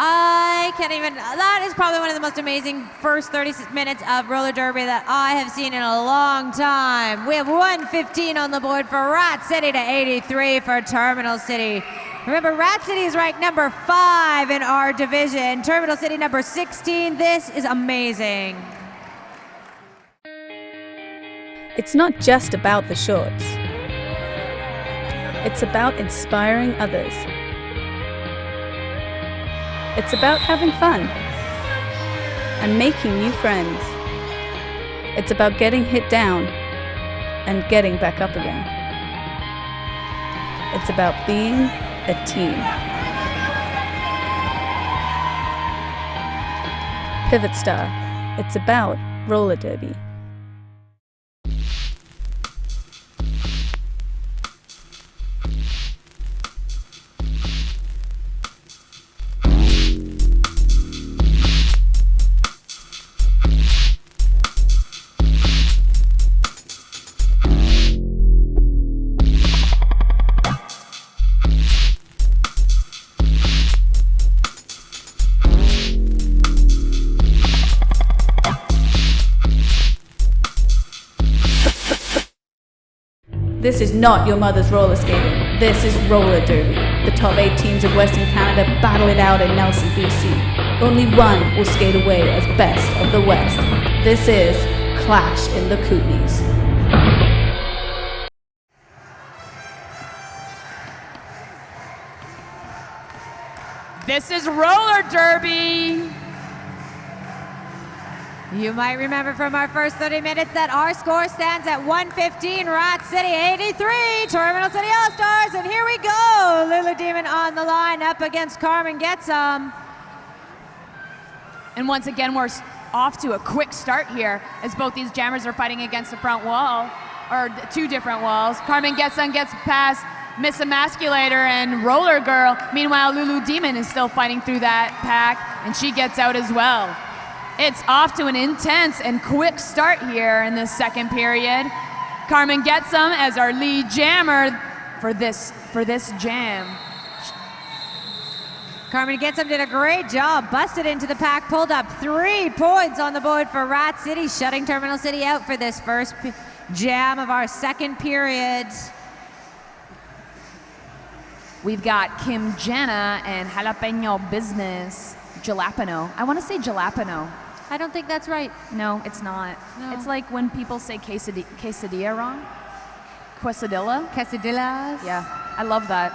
I can't even, that is probably one of the most amazing first 30 minutes of roller derby that I have seen in a long time. We have 115 on the board for Rat City to 83 for Terminal City. Remember, Rat City is ranked number 5 in our division. Terminal City number 16. This is amazing. It's not just about the shorts. It's about inspiring others. It's about having fun and making new friends. It's about getting hit down and getting back up again. It's about being a team. Pivot Star. It's about roller derby. This is not your mother's roller skating. This is roller derby. The top 8 teams of Western Canada battle it out in Nelson, BC. Only one will skate away as best of the West. This is Clash in the Kootenays. This is roller derby. You might remember from our first 30 minutes that our score stands at 115, Rat City 83, Terminal City All-Stars, and here we go. Lulu Demon on the line up against Carmen Getsum. And once again, we're off to a quick start here as both these jammers are fighting against the front wall, or two different walls. Carmen Getsum gets past Miss Emasculator and Roller Girl. Meanwhile, Lulu Demon is still fighting through that pack, and she gets out as well. It's off to an intense and quick start here in this second period. Carmen Getsum as our lead jammer for this jam. Carmen Getsum did a great job, busted into the pack, pulled up 3 points on the board for Rat City, shutting Terminal City out for this first jam of our second period. We've got Kim Jenna and Jalapeno Business. Jalapeno. I want to say jalapeno. I don't think that's right. No, it's not. No. It's like when people say quesadilla wrong. Quesadilla? Quesadillas. Yeah, I love that.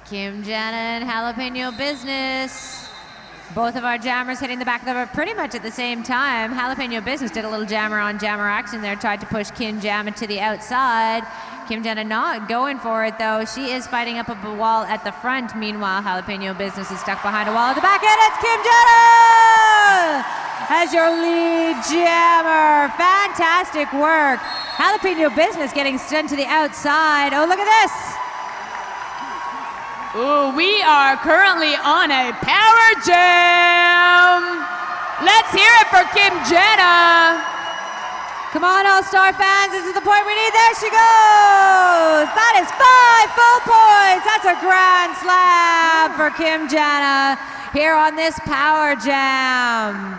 Kim Jenna and Jalapeno Business. Both of our jammers hitting the back of the board pretty much at the same time. Jalapeno Business did a little jammer on jammer action there, tried to push Kim Jenna to the outside. Kim Jenna not going for it though. She is fighting up a wall at the front. Meanwhile, Jalapeno Business is stuck behind a wall at the back end. It's Kim Jenna as your lead jammer. Fantastic work. Jalapeno Business getting sent to the outside. Oh, look at this. Ooh, we are currently on a power jam. Let's hear it for Kim Jenna. Come on, All-Star fans, this is the point we need. There she goes. That is 5 full points. That's a grand slam for Kim Jenna here on this power jam.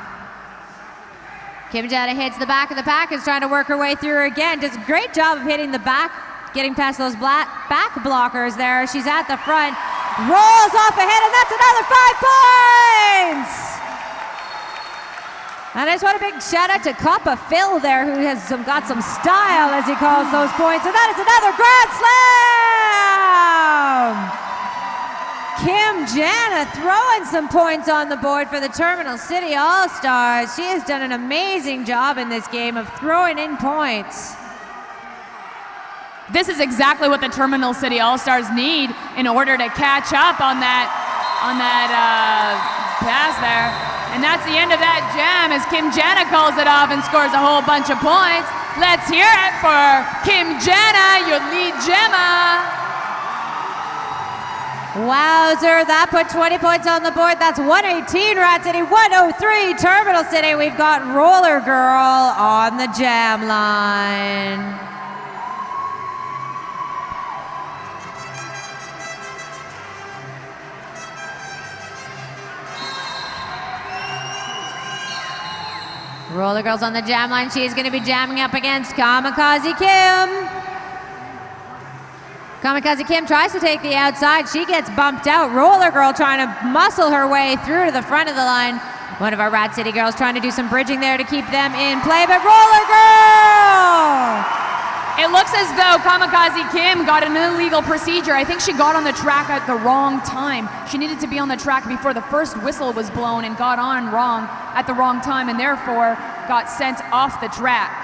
Kim Jenna hits the back of the pack, is trying to work her way through again. Does a great job of hitting the back, getting past those back blockers there. She's at the front, rolls off ahead, and that's another 5 points. And I just want a big shout out to Coppa Phil there, who has got some style, as he calls those points. And that is another grand slam! Kim Jenna throwing some points on the board for the Terminal City All-Stars. She has done an amazing job in this game of throwing in points. This is exactly what the Terminal City All-Stars need in order to catch up on that pass there. And that's the end of that jam as Kim Jenna calls it off and scores a whole bunch of points. Let's hear it for Kim Jenna, your lead jammer. Wowzer, that put 20 points on the board. That's 118 Rat City, 103 Terminal City. We've got Roller Girl on the jam line. Roller Girl's on the jam line. She's going to be jamming up against Kamikaze Kim. Kamikaze Kim tries to take the outside. She gets bumped out. Roller Girl trying to muscle her way through to the front of the line. One of our Rat City girls trying to do some bridging there to keep them in play, but Roller Girl! It looks as though Kamikaze Kim got an illegal procedure. I think she got on the track at the wrong time. She needed to be on the track before the first whistle was blown and got on wrong at the wrong time and therefore got sent off the track.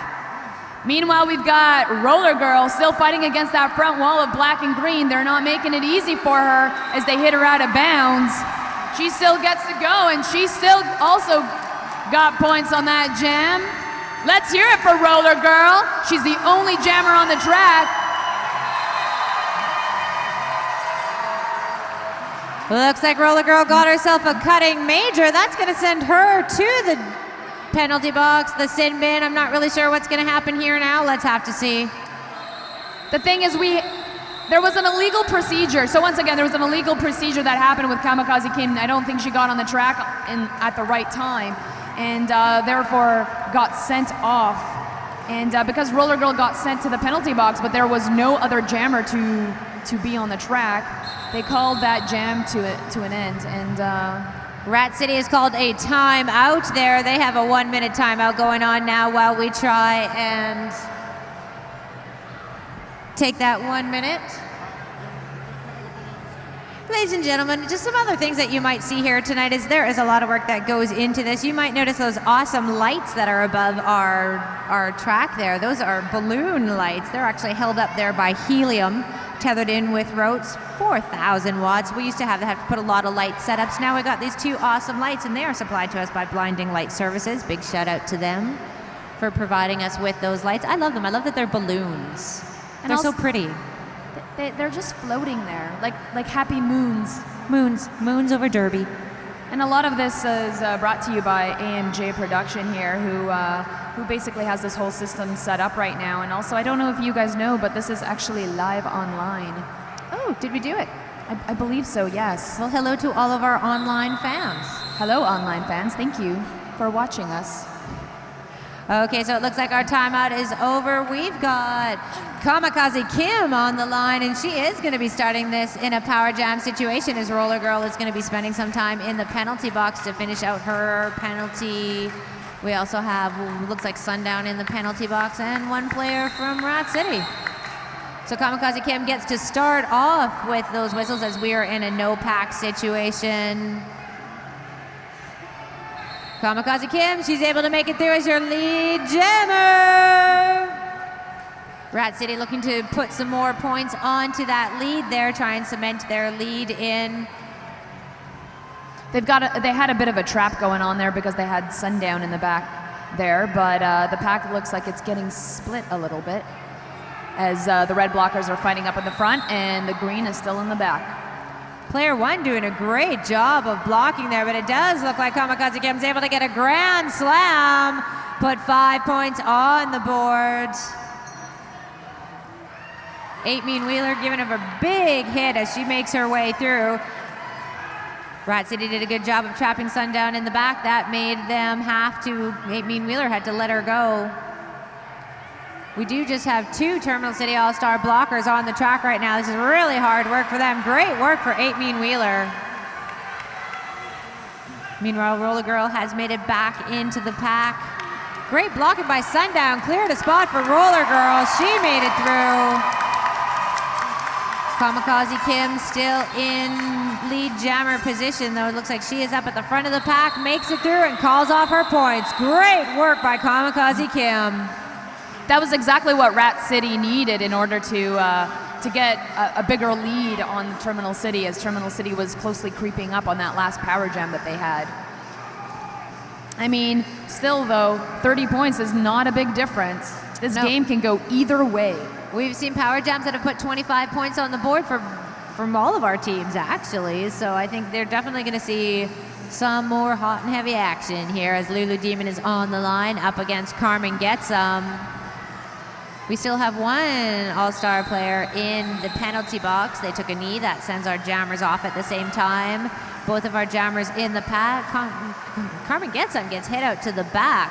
Meanwhile, we've got Roller Girl still fighting against that front wall of black and green. They're not making it easy for her as they hit her out of bounds. She still gets to go and she still also got points on that jam. Let's hear it for Roller Girl. She's the only jammer on the track. Looks like Roller Girl got herself a cutting major. That's going to send her to the penalty box, the sin bin. I'm not really sure what's going to happen here now. Let's have to see. The thing is, there was an illegal procedure. So once again, there was an illegal procedure that happened with Kamikaze Kim. I don't think she got on the track at the right time, and therefore got sent off. And because Roller Girl got sent to the penalty box, but there was no other jammer to be on the track, they called that jam to an end. And Rat City has called a timeout there. They have a 1-minute timeout going on now while we try and take that 1 minute. Ladies and gentlemen, just some other things that you might see here tonight is there is a lot of work that goes into this. You might notice those awesome lights that are above our track there. Those are balloon lights. They're actually held up there by helium tethered in with ropes, 4,000 watts. We used to have to put a lot of light setups. Now we got these 2 awesome lights, and they are supplied to us by Blinding Light Services. Big shout out to them for providing us with those lights. I love them. I love that they're balloons. And they're so pretty. They're just floating there, like happy moons. Moons over Derby. And a lot of this is brought to you by AMJ Production here, who basically has this whole system set up right now. And also, I don't know if you guys know, but this is actually live online. Oh, did we do it? I believe so, yes. Well, hello to all of our online fans. Hello, online fans. Thank you for watching us. Okay, so it looks like our timeout is over. We've got Kamikaze Kim on the line, and she is going to be starting this in a power jam situation, as Roller Girl is going to be spending some time in the penalty box to finish out her penalty. We also have, looks like Sundown in the penalty box, and 1 player from Rat City. So Kamikaze Kim gets to start off with those whistles as we are in a no-pack situation. Kamikaze Kim, she's able to make it through as your lead jammer. Rat City looking to put some more points onto that lead there, try and cement their lead in. They had a bit of a trap going on there because they had Sundown in the back there, but the pack looks like it's getting split a little bit as the red blockers are fighting up in the front and the green is still in the back. Player 1 doing a great job of blocking there, but it does look like Kamikaze Kim's able to get a grand slam, put 5 points on the board. 8 Mean Wheeler giving her a big hit as she makes her way through. Rat City did a good job of trapping Sundown in the back. That made them have to, 8 Mean Wheeler had to let her go. We do just have 2 Terminal City All-Star blockers on the track right now. This is really hard work for them. Great work for 8 Mean Wheeler. Meanwhile, Roller Girl has made it back into the pack. Great blocking by Sundown. Cleared a spot for Roller Girl. She made it through. Kamikaze Kim still in lead jammer position, though. It looks like she is up at the front of the pack, makes it through, and calls off her points. Great work by Kamikaze Kim. That was exactly what Rat City needed in order to get a bigger lead on Terminal City, as Terminal City was closely creeping up on that last power jam that they had. I mean, still though, 30 points is not a big difference. This game can go either way. We've seen power jams that have put 25 points on the board from all of our teams, actually. So I think they're definitely going to see some more hot and heavy action here as Lulu Demon is on the line up against Carmen Getsum. We still have 1 all-star player in the penalty box. They took a knee. That sends our jammers off at the same time. Both of our jammers in the pack. Carmen Getsum gets hit out to the back.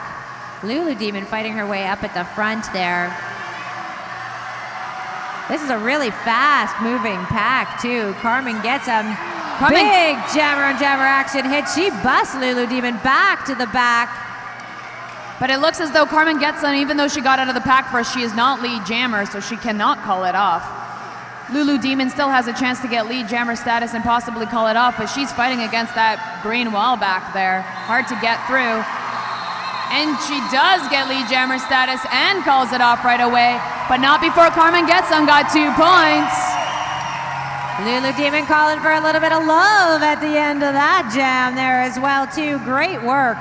Lulu Demon fighting her way up at the front there. This is a really fast-moving pack, too. Carmen Getsum, big jammer-on-jammer action hit. She busts Lulu Demon back to the back. But it looks as though Carmen Getsum, even though she got out of the pack first, she is not lead jammer, so she cannot call it off. Lulu Demon still has a chance to get lead jammer status and possibly call it off, but she's fighting against that green wall back there. Hard to get through. And she does get lead jammer status and calls it off right away, but not before Carmen Getsum got 2 points. Lulu Demon calling for a little bit of love at the end of that jam there as well, too. Great work.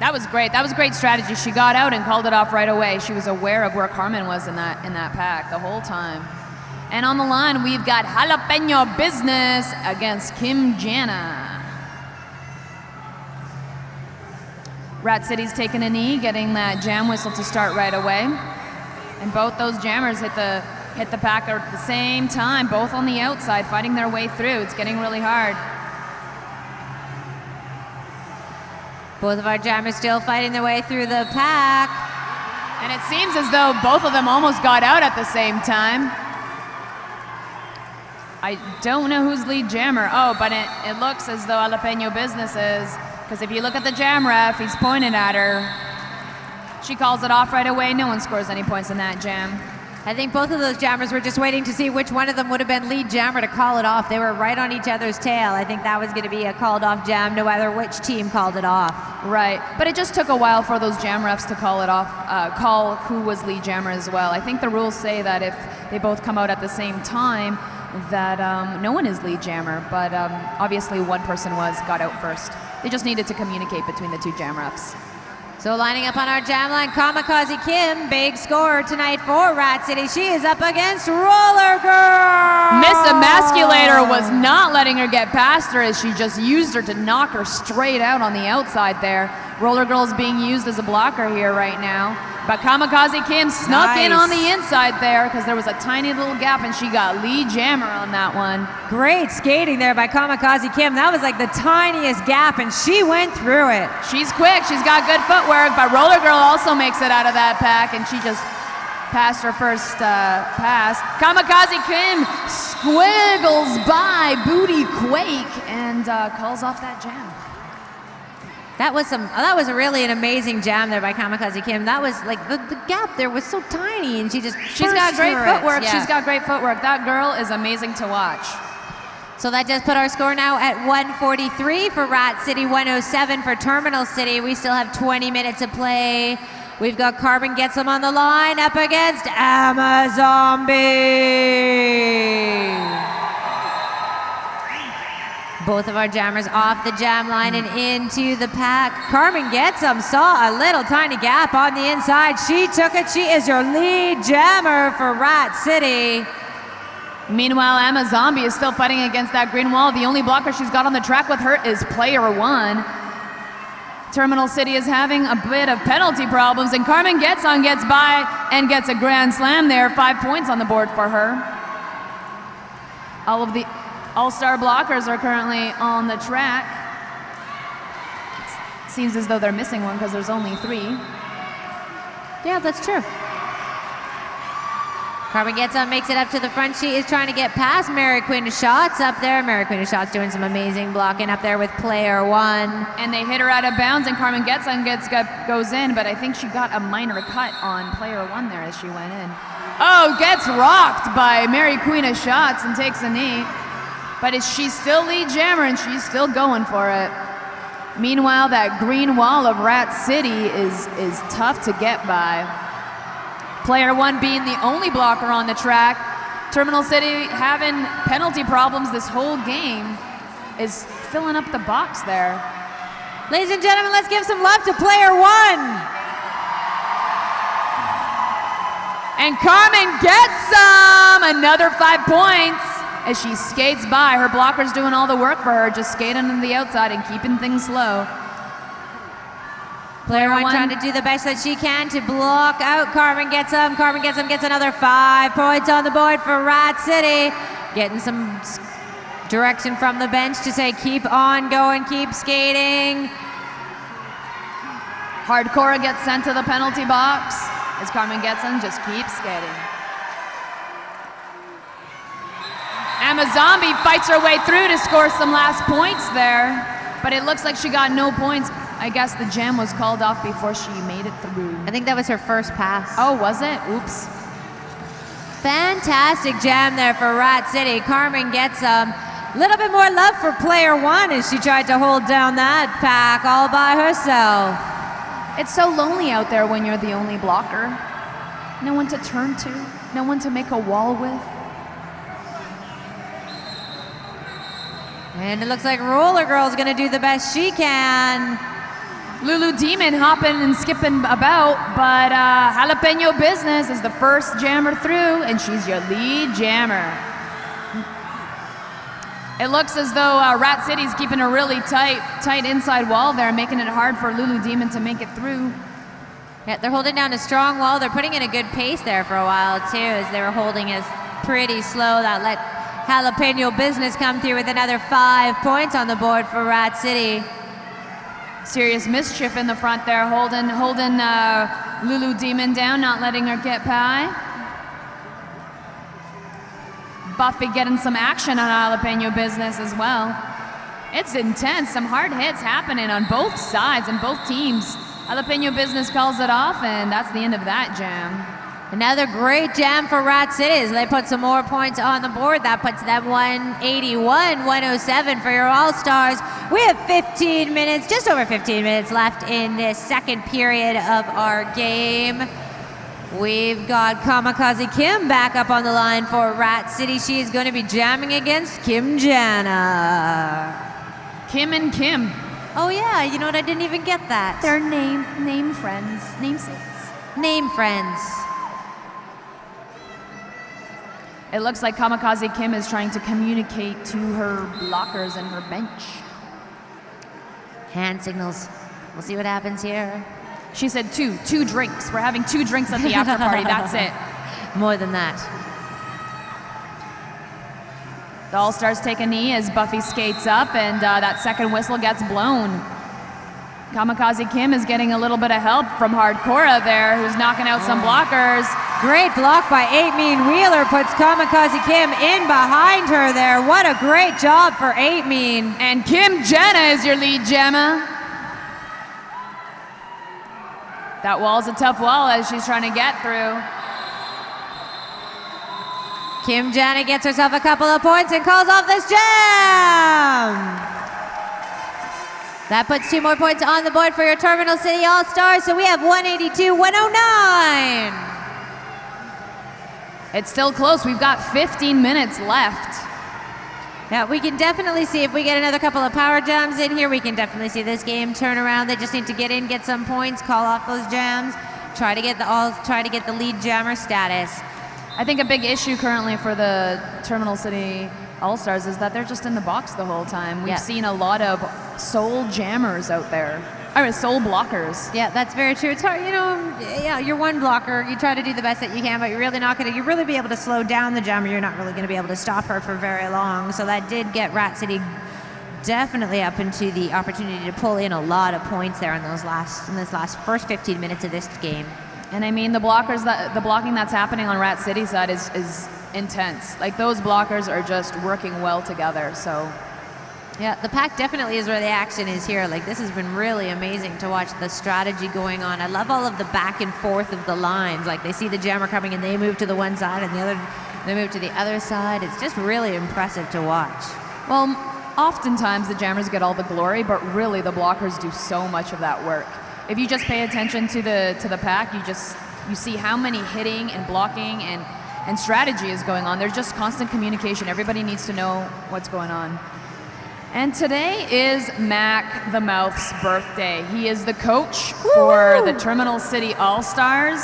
That was great. That was great strategy. She got out and called it off right away. She was aware of where Carmen was in that pack the whole time. And on the line, we've got Jalapeno Business against Kim Jana. Rat City's taking a knee, getting that jam whistle to start right away. And both those jammers hit the pack at the same time, both on the outside, fighting their way through. It's getting really hard. Both of our jammers still fighting their way through the pack. And it seems as though both of them almost got out at the same time. I don't know who's lead jammer. Oh, but it looks as though Jalapeno Business is, because if you look at the jam ref, he's pointing at her. She calls it off right away. No one scores any points in that jam. I think both of those jammers were just waiting to see which one of them would have been lead jammer to call it off. They were right on each other's tail. I think that was going to be a called off jam, no matter which team called it off. Right, but it just took a while for those jam refs to call it off, call who was lead jammer as well. I think the rules say that if they both come out at the same time, that no one is lead jammer, but obviously one person got out first. They just needed to communicate between the two jam refs. So lining up on our jam line, Kamikaze Kim, big scorer tonight for Rat City. She is up against Roller Girl. Miss Emasculator was not letting her get past her as she just used her to knock her straight out on the outside there. Roller Girl is being used as a blocker here right now. But Kamikaze Kim snuck in on the inside there because there was a tiny little gap and she got lead jammer on that one. Great skating there by Kamikaze Kim. That was like the tiniest gap and she went through it. She's quick, she's got good footwork, but Roller Girl also makes it out of that pack and she just passed her first pass. Kamikaze Kim squiggles by Booty Quake and calls off that jam. That was really an amazing jam there by Kamikaze Kim. That was like the gap there was so tiny and she's got great footwork. Yeah. She's got great footwork. That girl is amazing to watch. So that does put our score now at 143 for Rat City, 107 for Terminal City. We still have 20 minutes of play. We've got Carbon Getsum on the line up against Amazombie. Both of our jammers off the jam line and into the pack. Carmen Getsum saw a little tiny gap on the inside. She took it. She is your lead jammer for Rat City. Meanwhile, Amazombie is still fighting against that green wall. The only blocker she's got on the track with her is player one. Terminal City is having a bit of penalty problems, and Carmen Getsum gets by and gets a grand slam there. 5 points on the board for her. All of the all-star blockers are currently on the track. Seems as though they're missing one because there's only 3. Yeah, that's true. Carmen Getsum makes it up to the front. She is trying to get past Mary Queen of Shots up there. Mary Queen of Shots doing some amazing blocking up there with player one. And they hit her out of bounds, and Carmen Getsum goes in, but I think she got a minor cut on player one there as she went in. Oh, gets rocked by Mary Queen of Shots and takes a knee. But she's still lead jammer and she's still going for it. Meanwhile, that green wall of Rat City is tough to get by. Player one being the only blocker on the track. Terminal City having penalty problems this whole game is filling up the box there. Ladies and gentlemen, let's give some love to player one. And Carmen Getsum another 5 points. As she skates by, her blocker's doing all the work for her, just skating on the outside and keeping things slow. Player one trying to do the best that she can to block out Carmen Getsum. Carmen Getsum gets another 5 points on the board for Rat City. Getting some direction from the bench to say keep on going, keep skating. Hardcore gets sent to the penalty box as Carmen Getsum just keeps skating. Amazombie fights her way through to score some last points there, but it looks like she got no points. I guess the jam was called off before she made it through. I think that was her first pass. Oh, was it? Oops. Fantastic jam there for Rat City. Carmen gets a little bit more love for player one as she tried to hold down that pack all by herself. It's so lonely out there when you're the only blocker. No one to turn to, no one to make a wall with. And it looks like Roller Girl's gonna do the best she can. Lulu Demon hopping and skipping about, but Jalapeno Business is the first jammer through, and she's your lead jammer. It looks as though Rat City's keeping a really tight inside wall there, making it hard for Lulu Demon to make it through. Yeah, they're holding down a strong wall. They're putting in a good pace there for a while too, as they were holding us pretty slow. That let Jalapeno Business come through with another 5 points on the board for Rat City. Serious mischief in the front there, holding Lulu Demon down, not letting her get by. Buffy getting some action on Jalapeno Business as well. It's intense, some hard hits happening on both sides and both teams. Jalapeno Business calls it off, and that's the end of that jam. Another great jam for Rat City as they put some more points on the board. That puts them 181-107 for your All-Stars. We have 15 minutes, just over 15 minutes left in this second period of our game. We've got Kamikaze Kim back up on the line for Rat City. She is going to be jamming against Kim Jana. Kim and Kim. Oh yeah, you know what? I didn't even get that. They're name friends, namesakes. Name friends. It looks like Kamikaze Kim is trying to communicate to her blockers and her bench. Hand signals. We'll see what happens here. She said two drinks. We're having 2 drinks at the after party, that's it. More than that. The All-Stars take a knee as Buffy skates up, and that second whistle gets blown. Kamikaze Kim is getting a little bit of help from Hardcora there, who's knocking out some blockers. Great block by 8-Mean Wheeler puts Kamikaze Kim in behind her there. What a great job for 8-Mean. And Kim Jana is your lead jammer. That wall's a tough wall as she's trying to get through. Kim Jana gets herself a couple of points and calls off this jam. That puts 2 more points on the board for your Terminal City All-Stars, so we have 182-109. It's still close. We've got 15 minutes left. Yeah, we can definitely see if we get another couple of power jams in here, we can definitely see this game turn around. They just need to get in, get some points, call off those jams, try to get the lead jammer status. I think a big issue currently for the Terminal City All-Stars is that they're just in the box the whole time. We've seen a lot of sole jammers out there. I mean, sole blockers. Yeah, that's very true. It's hard, you know, you're one blocker. You try to do the best that you can, but you're really not going to, be able to slow down the jammer. You're not really going to be able to stop her for very long. So that did get Rat City definitely up into the opportunity to pull in a lot of points there in this last first 15 minutes of this game. And I mean, the blocking that's happening on Rat City side is intense. Like, those blockers are just working well together, so. Yeah, the pack definitely is where the action is here. Like, this has been really amazing to watch the strategy going on. I love all of the back and forth of the lines. Like, they see the jammer coming and they move to the one side and they move to the other side. It's just really impressive to watch. Well, oftentimes the jammers get all the glory, but really the blockers do so much of that work. If you just pay attention to the pack, you see how many hitting and blocking and strategy is going on. There's just constant communication. Everybody needs to know what's going on. And today is Mac the Mouth's birthday. He is the coach for the Terminal City All-Stars,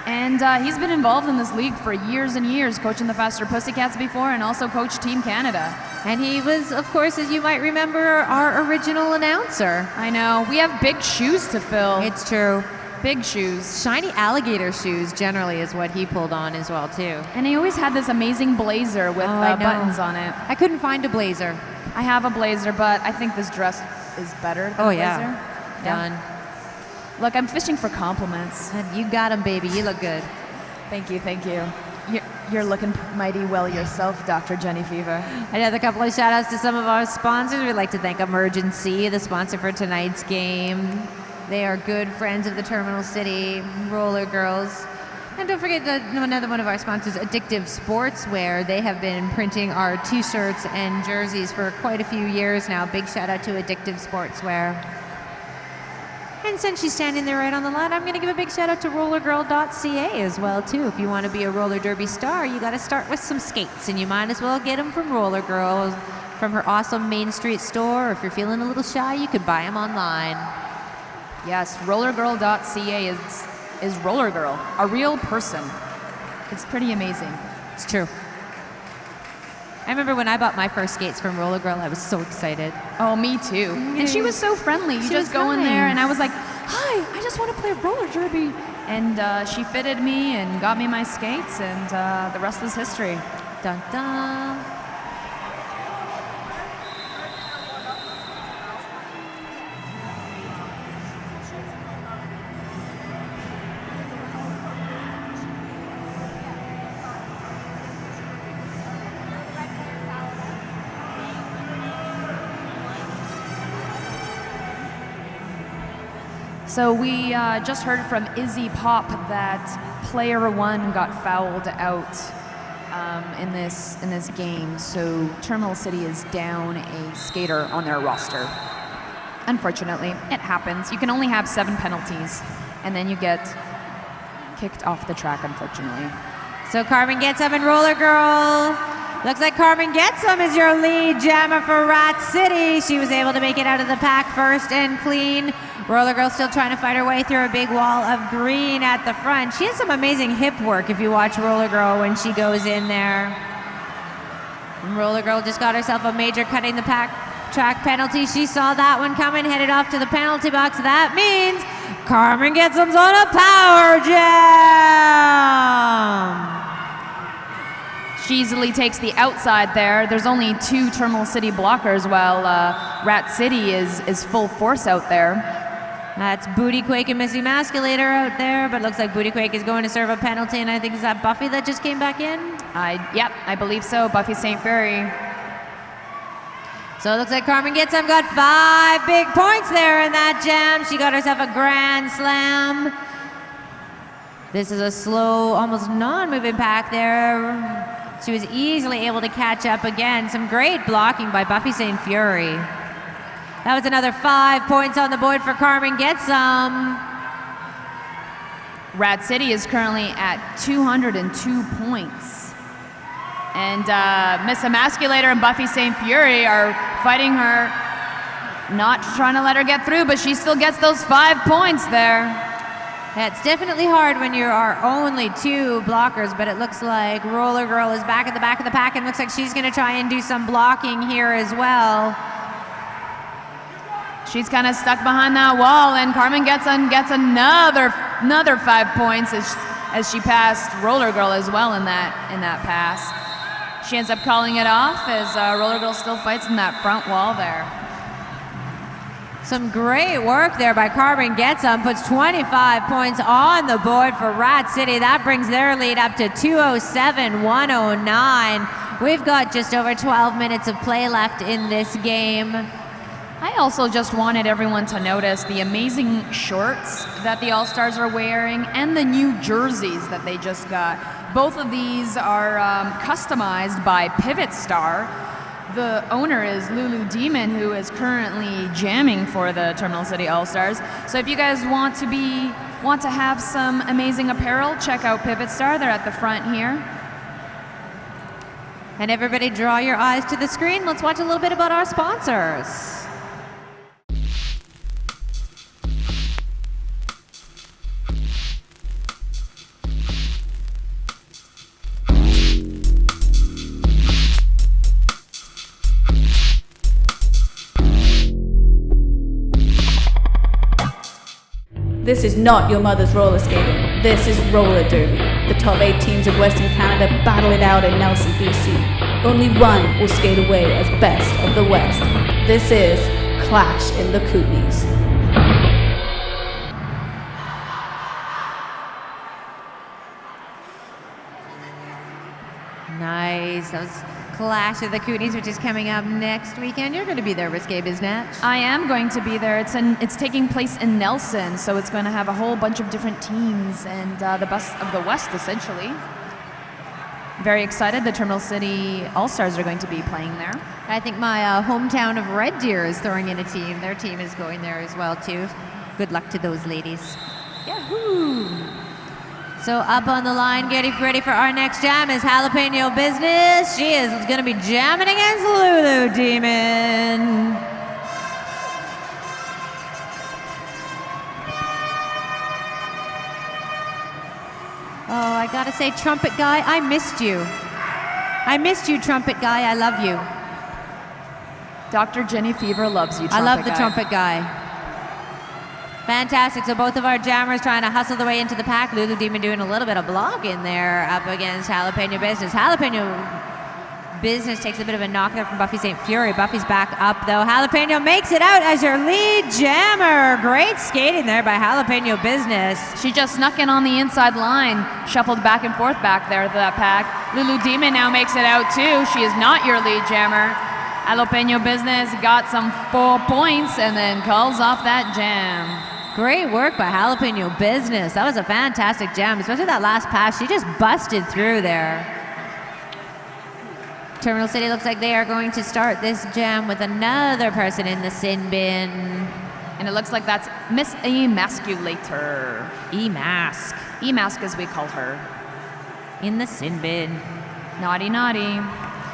and he's been involved in this league for years and years, coaching the Faster Pussycats before and also coached Team Canada. And he was, of course, as you might remember, our original announcer. I know. We have big shoes to fill. It's true. Big shoes. Shiny alligator shoes generally is what he pulled on as well, too. And he always had this amazing blazer with buttons on it. I couldn't find a blazer. I have a blazer, but I think this dress is better than the blazer. Done. Look, I'm fishing for compliments. You got him, baby. You look good. Thank you, thank you. You're looking mighty well yourself, Dr. Jenny Fever. I have a couple of shout outs to some of our sponsors. We'd like to thank Emergency, the sponsor for tonight's game. They are good friends of the Terminal City Roller Girls. And don't forget another one of our sponsors, Addictive Sportswear. They have been printing our t-shirts and jerseys for quite a few years now. Big shout out to Addictive Sportswear. And since she's standing there right on the line, I'm going to give a big shout out to rollergirl.ca as well, too. If you want to be a roller derby star, you got to start with some skates, and you might as well get them from Roller Girl, from her awesome Main Street store. Or if you're feeling a little shy, you could buy them online. Yes, rollergirl.ca is Roller Girl, a real person. It's pretty amazing. It's true. I remember when I bought my first skates from Roller Girl, I was so excited. Oh, me too. And she was so friendly. You just go in there, and I was like, hi, I just want to play roller derby. And she fitted me and got me my skates, and the rest was history. Dun dun. So we just heard from Izzy Pop that player 1 got fouled out in this game. So Terminal City is down a skater on their roster. Unfortunately, it happens. You can only have 7 penalties, and then you get kicked off the track, unfortunately. So Carmen Getsum and Roller Girl. Looks like Carmen Getsum is your lead jammer for Rat City. She was able to make it out of the pack first and clean. Roller Girl still trying to fight her way through a big wall of green at the front. She has some amazing hip work if you watch Roller Girl when she goes in there. And Roller Girl just got herself a major cutting the track penalty. She saw that one coming, headed off to the penalty box. That means Carmen Getsum's on a power jam. She easily takes the outside there. There's only 2 Terminal City blockers while Rat City is full force out there. That's Booty Quake and Missy Masculator out there, but looks like Booty Quake is going to serve a penalty, and I think is that Buffy that just came back in? Yep, I believe so. Buffy St. Fury. So it looks like Carmen Getsum got 5 big points there in that jam. She got herself a grand slam. This is a slow, almost non-moving pack there. She was easily able to catch up again. Some great blocking by Buffy St. Fury. That was another 5 points on the board for Carmen Getsum. Rat City is currently at 202 points. And Miss Emasculator and Buffy St. Fury are fighting her, not trying to let her get through, but she still gets those 5 points there. Yeah, it's definitely hard when you are only 2 blockers, but it looks like Roller Girl is back at the back of the pack and looks like she's going to try and do some blocking here as well. She's kind of stuck behind that wall, and Carmen gets another 5 points as she passed Roller Girl as well in that pass. She ends up calling it off as Roller Girl still fights in that front wall there. Some great work there by Carmen Getsum, puts 25 points on the board for Rat City. That brings their lead up to 207-109. We've got just over 12 minutes of play left in this game. I also just wanted everyone to notice the amazing shorts that the All-Stars are wearing and the new jerseys that they just got. Both of these are customized by Pivot Star. The owner is Lulu Demon, who is currently jamming for the Terminal City All-Stars. So if you guys want to have some amazing apparel, check out Pivot Star. They're at the front here. And everybody draw your eyes to the screen. Let's watch a little bit about our sponsors. This is not your mother's roller skating. This is roller derby. The top 8 teams of Western Canada battle it out in Nelson, BC. Only one will skate away as best of the West. This is Clash in the Kootenays. Nice. That was Clash of the Kootenays, which is coming up next weekend. You're going to be there, Risque Biznatch. I am going to be there. It's taking place in Nelson, so it's going to have a whole bunch of different teams and the best of the West, essentially. Very excited. The Terminal City All-Stars are going to be playing there. I think my hometown of Red Deer is throwing in a team. Their team is going there as well, too. Good luck to those ladies. Yahoo! So up on the line, getting ready for our next jam is Jalapeno Business. She is going to be jamming against Lulu Demon. Oh, I gotta say, Trumpet Guy, I missed you. I missed you, Trumpet Guy. I love you. Dr. Jenny Fever loves you, I love the Trumpet Guy. Fantastic. So both of our jammers trying to hustle their way into the pack. Lulu Demon doing a little bit of blocking there up against Jalapeno Business. Jalapeno Business takes a bit of a knock there from Buffy St. Fury. Buffy's back up, though. Jalapeno makes it out as your lead jammer. Great skating there by Jalapeno Business. She just snuck in on the inside line, shuffled back and forth back there to that pack. Lulu Demon now makes it out, too. She is not your lead jammer. Jalapeno Business got some 4 points and then calls off that jam. Great work by Jalapeno Business. That was a fantastic jam, especially that last pass. She just busted through there. Terminal City looks like they are going to start this jam with another person in the sin bin. And it looks like that's Miss Emasculator. E-Mask. E-Mask as we call her. In the sin bin. Naughty, naughty.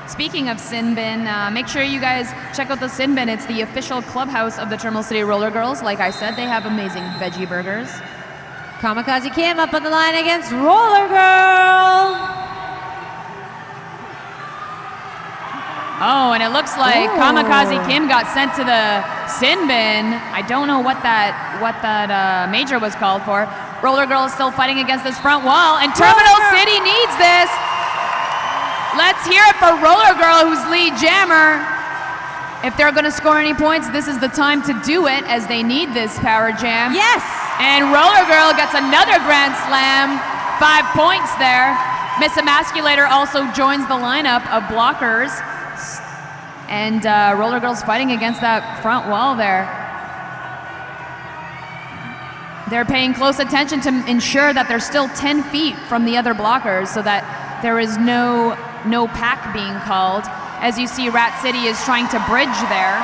Speaking of Sin Bin, make sure you guys check out the Sin Bin. It's the official clubhouse of the Terminal City Roller Girls. Like I said, they have amazing veggie burgers. Kamikaze Kim up on the line against Roller Girl. Oh, and it looks like Kamikaze Kim got sent to the Sin Bin. I don't know what that major was called for. Roller Girl is still fighting against this front wall, and Terminal City needs this. Let's hear it for Roller Girl, who's lead jammer. If they're going to score any points, this is the time to do it, as they need this power jam. Yes! And Roller Girl gets another Grand Slam. 5 points there. Miss Emasculator also joins the lineup of blockers. And Roller Girl's fighting against that front wall there. They're paying close attention to ensure that they're still 10 feet from the other blockers so that there is no pack being called. As you see, Rat City is trying to bridge there.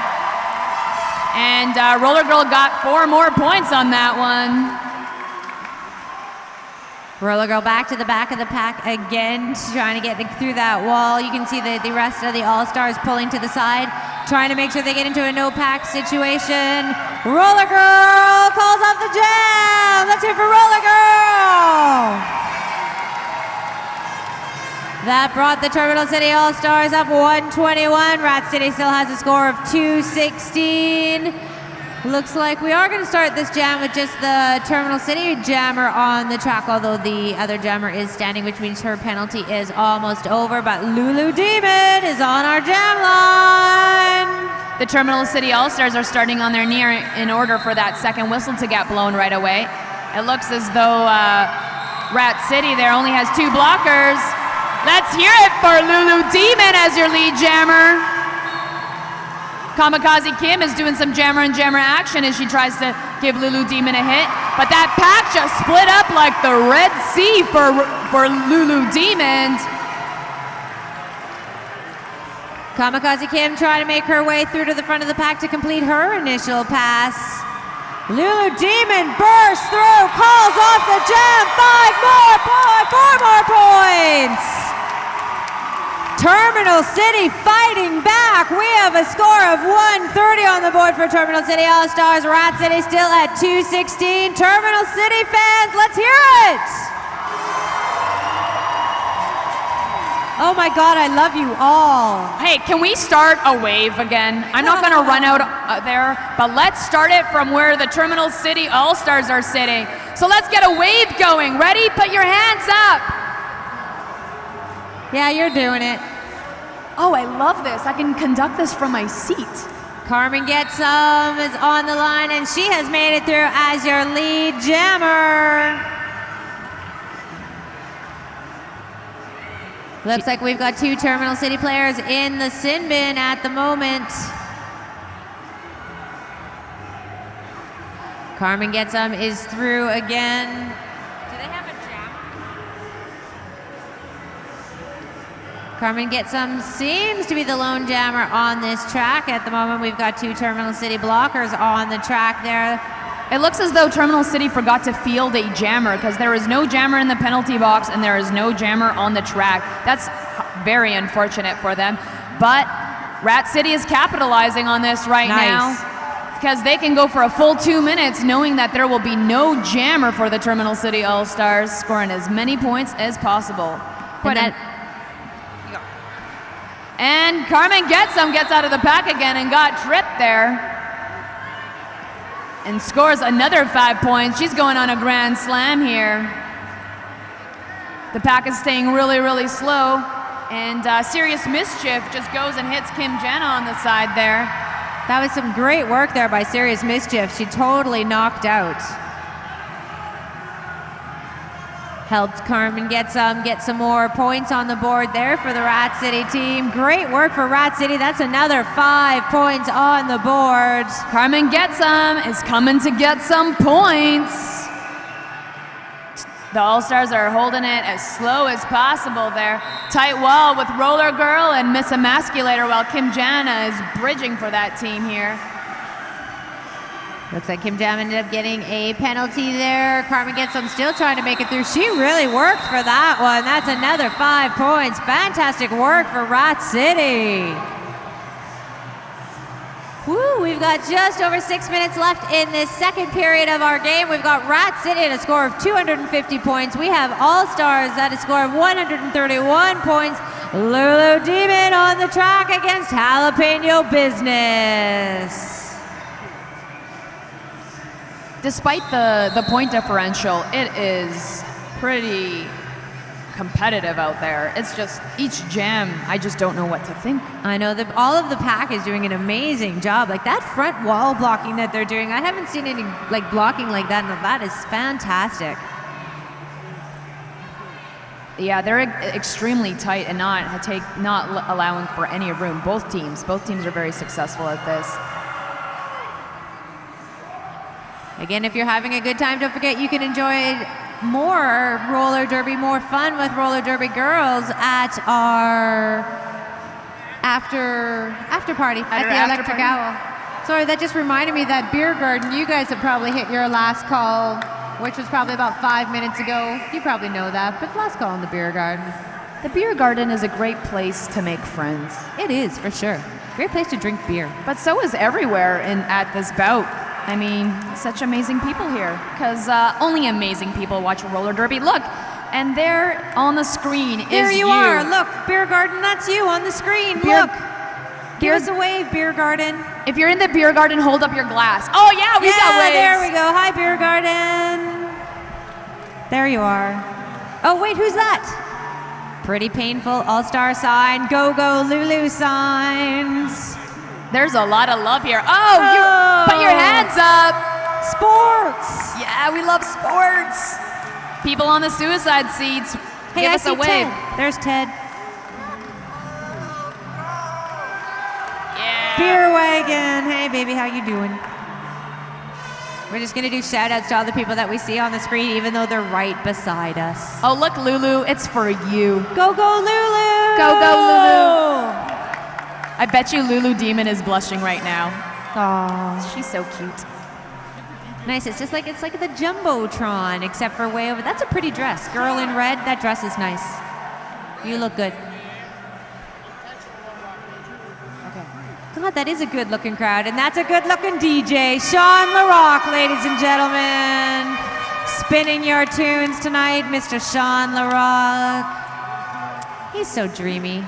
And Roller Girl got 4 more points on that one. Roller Girl back to the back of the pack again, trying to get through that wall. You can see the rest of the All-Stars pulling to the side, trying to make sure they get into a no-pack situation. Roller Girl calls off the jam. Let's hear it for Roller Girl. That brought the Terminal City All-Stars up 121. Rat City still has a score of 216. Looks like we are going to start this jam with just the Terminal City jammer on the track, although the other jammer is standing, which means her penalty is almost over. But Lulu Demon is on our jam line. The Terminal City All-Stars are starting on their knee in order for that second whistle to get blown right away. It looks as though Rat City there only has 2 blockers. Let's hear it for Lulu Demon as your lead jammer. Kamikaze Kim is doing some jammer and jammer action as she tries to give Lulu Demon a hit. But that pack just split up like the Red Sea for Lulu Demon. Kamikaze Kim trying to make her way through to the front of the pack to complete her initial pass. Lulu Demon bursts through, calls off the jam. 4 more points. Terminal City fighting back. We have a score of 130 on the board for Terminal City All-Stars. Rat City still at 216. Terminal City fans, let's hear it. Oh my God, I love you all. Hey, can we start a wave again? I'm not going to run out there, but let's start it from where the Terminal City All-Stars are sitting. So let's get a wave going. Ready? Put your hands up. Yeah, you're doing it. Oh, I love this. I can conduct this from my seat. Carmen Getsum is on the line, and she has made it through as your lead jammer. Looks like we've got 2 Terminal City players in the sin bin at the moment. Carmen Getsum is through again. Do they have a jammer? Carmen Getsum seems to be the lone jammer on this track. At the moment, we've got 2 Terminal City blockers on the track there. It looks as though Terminal City forgot to field a jammer because there is no jammer in the penalty box and there is no jammer on the track. That's very unfortunate for them. But Rat City is capitalizing on this right now because they can go for a full 2 minutes knowing that there will be no jammer for the Terminal City All-Stars, scoring as many points as possible. And Carmen Getsum gets out of the pack again and got tripped there. And scores another 5 points. She's going on a grand slam here. The pack is staying really, really slow. And Serious Mischief just goes and hits Kim Jenna on the side there. That was some great work there by Serious Mischief. She totally knocked out. Helped Carmen get some more points on the board there for the Rat City team. Great work for Rat City. That's another 5 points on the board. Carmen Getsum is coming to get some points. The All-Stars are holding it as slow as possible there. Tight wall with Roller Girl and Miss Emasculator, while Kim Jana is bridging for that team here. Looks like Kim Jam ended up getting a penalty there. Carmen Getsum still trying to make it through. She really worked for that one. That's another 5 points. Fantastic work for Rat City. Woo, we've got just over 6 minutes left in this second period of our game. We've got Rat City at a score of 250 points. We have All-Stars at a score of 131 points. Lulu Demon on the track against Jalapeno Business. Despite the point differential, it is pretty competitive out there. It's just each jam, I just don't know what to think. I know that all of the pack is doing an amazing job. Like that front wall blocking that they're doing, I haven't seen any like blocking like that, and that is fantastic. Yeah, they're extremely tight and not allowing for any room. Both teams are very successful at this. Again, if you're having a good time, don't forget you can enjoy more roller derby, more fun with roller derby girls at our after party at the Electric Owl. Sorry, that just reminded me that beer garden. You guys have probably hit your last call, which was probably about 5 minutes ago. You probably know that, but last call in the beer garden. The beer garden is a great place to make friends. It is, for sure. Great place to drink beer. But so is everywhere at this bout. I mean, such amazing people here, because only amazing people watch roller derby. Look, and there on the screen is you. There you are. Look, beer garden, that's you on the screen. Look. Give us a wave, beer garden. If you're in the beer garden, hold up your glass. Oh, yeah, we got waves. There we go. Hi, beer garden. There you are. Oh, wait, who's that? Pretty painful all-star sign. Go, go, Lulu signs. There's a lot of love here. Oh, you put your hands up. Sports. Yeah, we love sports. People on the suicide seats, hey, give us a wave. Ted. There's Ted. Yeah. Beer wagon. Hey, baby, how you doing? We're just going to do shout-outs to all the people that we see on the screen, even though they're right beside us. Oh, look, Lulu, it's for you. Go, go, Lulu. Go, go, Lulu. I bet you Lulu Demon is blushing right now. Aww. She's so cute. Nice. It's like the Jumbotron, except for way over. That's a pretty dress. Girl in red, that dress is nice. You look good. Okay. God, that is a good-looking crowd, and that's a good-looking DJ. Sean LaRock, ladies and gentlemen. Spinning your tunes tonight, Mr. Sean LaRock. He's so dreamy.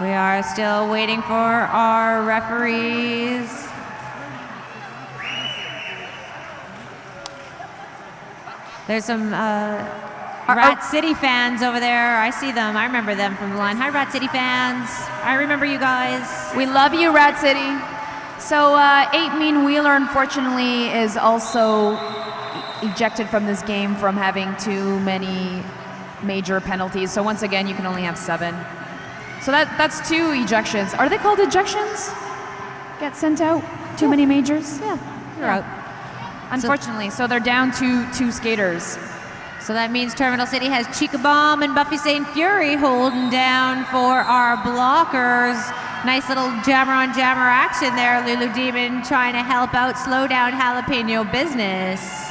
We are still waiting for our referees. There's some Rat City fans over there. I see them. I remember them from the line. Hi, Rat City fans. I remember you guys. We love you, Rat City. So 8 Mean Wheeler, unfortunately, is also ejected from this game from having too many major penalties. So once again, you can only have 7. So that's 2 ejections. Are they called ejections? Get sent out? Too many majors? Yeah, you're out. Unfortunately, so they're down to 2 skaters. So that means Terminal City has Chica Bomb and Buffy St. Fury holding down for our blockers. Nice little jammer on jammer action there. Lulu Demon trying to help out, slow down Jalapeno Business.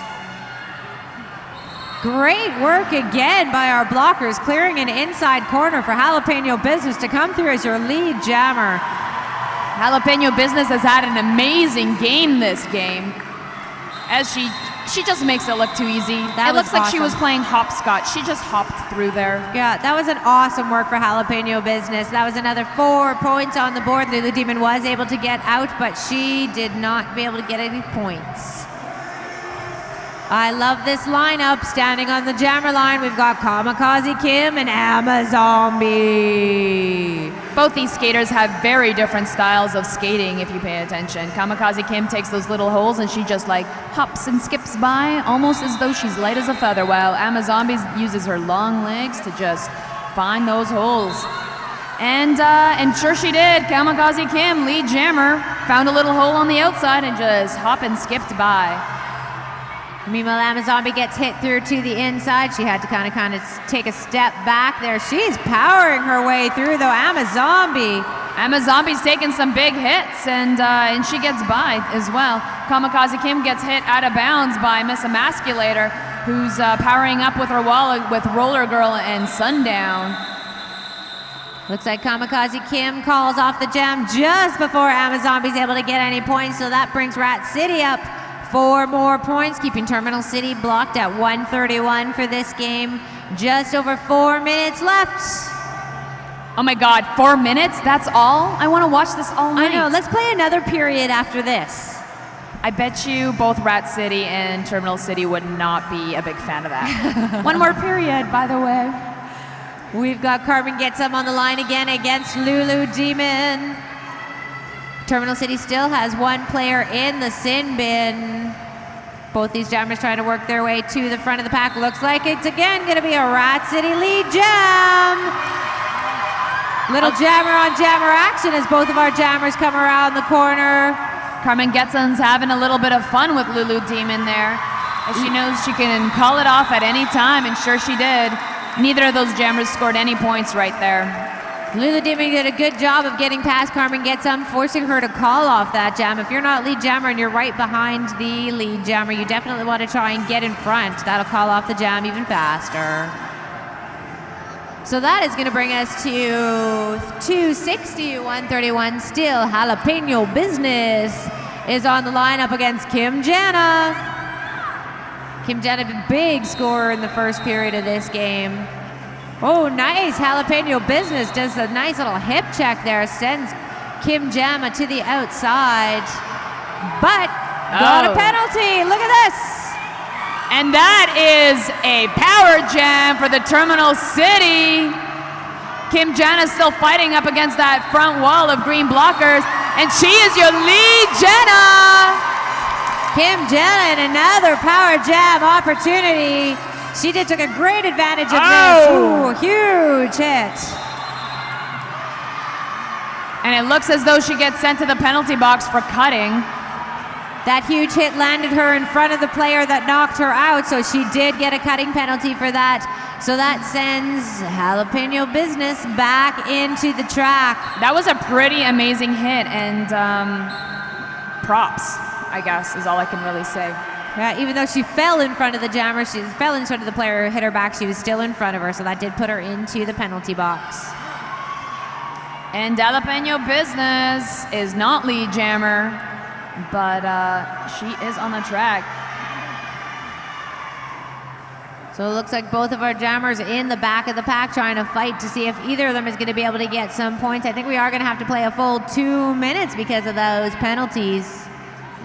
Great work again by our blockers, clearing an inside corner for Jalapeno Business to come through as your lead jammer. Jalapeno Business has had an amazing game this game, as she just makes it look too easy. It looks like she was playing hopscotch. She just hopped through there. Yeah, that was an awesome work for Jalapeno Business. That was another 4 points on the board. Lulu Demon was able to get out, but she did not be able to get any points. I love this lineup. Standing on the jammer line, we've got Kamikaze Kim and Amazombie. Both these skaters have very different styles of skating if you pay attention. Kamikaze Kim takes those little holes and she just like hops and skips by almost as though she's light as a feather, while Amazombies uses her long legs to just find those holes. And sure she did. Kamikaze Kim, lead jammer, found a little hole on the outside and just hop and skipped by. Meanwhile, Amazombie gets hit through to the inside. She had to kind of take a step back there. She's powering her way through, though. Amazombie's taking some big hits, and she gets by as well. Kamikaze Kim gets hit out of bounds by Miss Emasculator, who's powering up with her wall with Roller Girl and Sundown. Looks like Kamikaze Kim calls off the jam just before Amazombie's able to get any points, so that brings Rat City up 4 more points, keeping Terminal City blocked at 131 for this game. Just over 4 minutes left. Oh my God, 4 minutes? That's all? I want to watch this all night. I know, let's play another period after this. I bet you both Rat City and Terminal City would not be a big fan of that. One more period, by the way. We've got Carmen Getsum on the line again against Lulu Demon. Terminal City still has 1 player in the sin bin. Both these jammers trying to work their way to the front of the pack. Looks like it's again going to be a Rat City lead jam. Little jammer on jammer action as both of our jammers come around the corner. Carmen Getson's having a little bit of fun with Lulu Demon there, as she knows she can call it off at any time, and sure she did. Neither of those jammers scored any points right there. Lulu Demon did a good job of getting past Carmen Getsum, forcing her to call off that jam. If you're not lead jammer and you're right behind the lead jammer, you definitely want to try and get in front. That'll call off the jam even faster. So that is going to bring us to 260, 131. Still, Jalapeno Business is on the line up against Kim Jana. Kim Jana, a big scorer in the first period of this game. Oh, nice. Jalapeno Business does a nice little hip check there. Sends Kim Jana to the outside. But got a penalty. Look at this. And that is a power jam for the Terminal City. Kim Jana's still fighting up against that front wall of green blockers. And she is your lead Jana. Kim Jana in another power jam opportunity. She took a great advantage of this. Ooh, huge hit. And it looks as though she gets sent to the penalty box for cutting. That huge hit landed her in front of the player that knocked her out, so she did get a cutting penalty for that. So that sends Jalapeno Business back into the track. That was a pretty amazing hit, and props, I guess, is all I can really say. Yeah, even though she fell in front of the jammer, she fell in front of the player who hit her back, she was still in front of her, so that did put her into the penalty box. And Jalapeno Business is not lead jammer, but she is on the track. So it looks like both of our jammers in the back of the pack trying to fight to see if either of them is going to be able to get some points. I think we are going to have to play a full 2 minutes because of those penalties.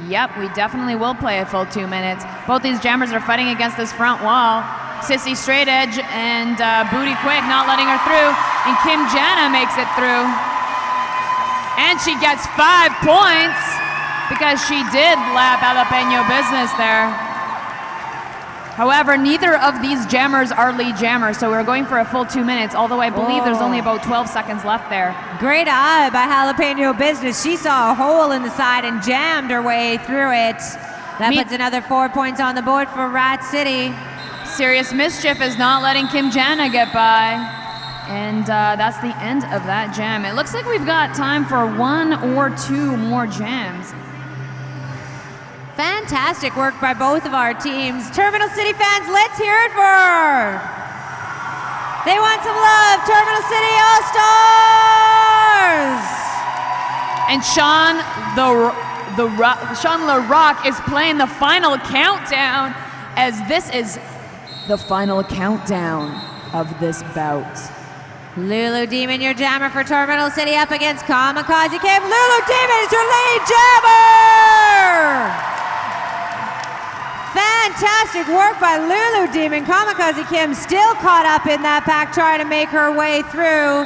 Yep, we definitely will play a full 2 minutes. Both these jammers are fighting against this front wall. Sissy Straight Edge and Booty Quick not letting her through. And Kim Jana makes it through. And she gets 5 points because she did lap Jalapeno Business there. However, neither of these jammers are lead jammers, so we're going for a full 2 minutes, although I believe there's only about 12 seconds left there. Great eye by Jalapeno Business. She saw a hole in the side and jammed her way through it. That puts another 4 points on the board for Rat City. Serious Mischief is not letting Kim Jana get by. And that's the end of that jam. It looks like we've got time for 1 or 2 more jams. Fantastic work by both of our teams. Terminal City fans, let's hear it for her. They want some love. Terminal City All-Stars. And Sean LaRock is playing the final countdown, as this is the final countdown of this bout. Lulu Demon, your jammer for Terminal City, up against Kamikaze Kim. Lulu Demon is your lead jammer. Fantastic work by Lulu Demon. Kamikaze Kim still caught up in that pack, trying to make her way through.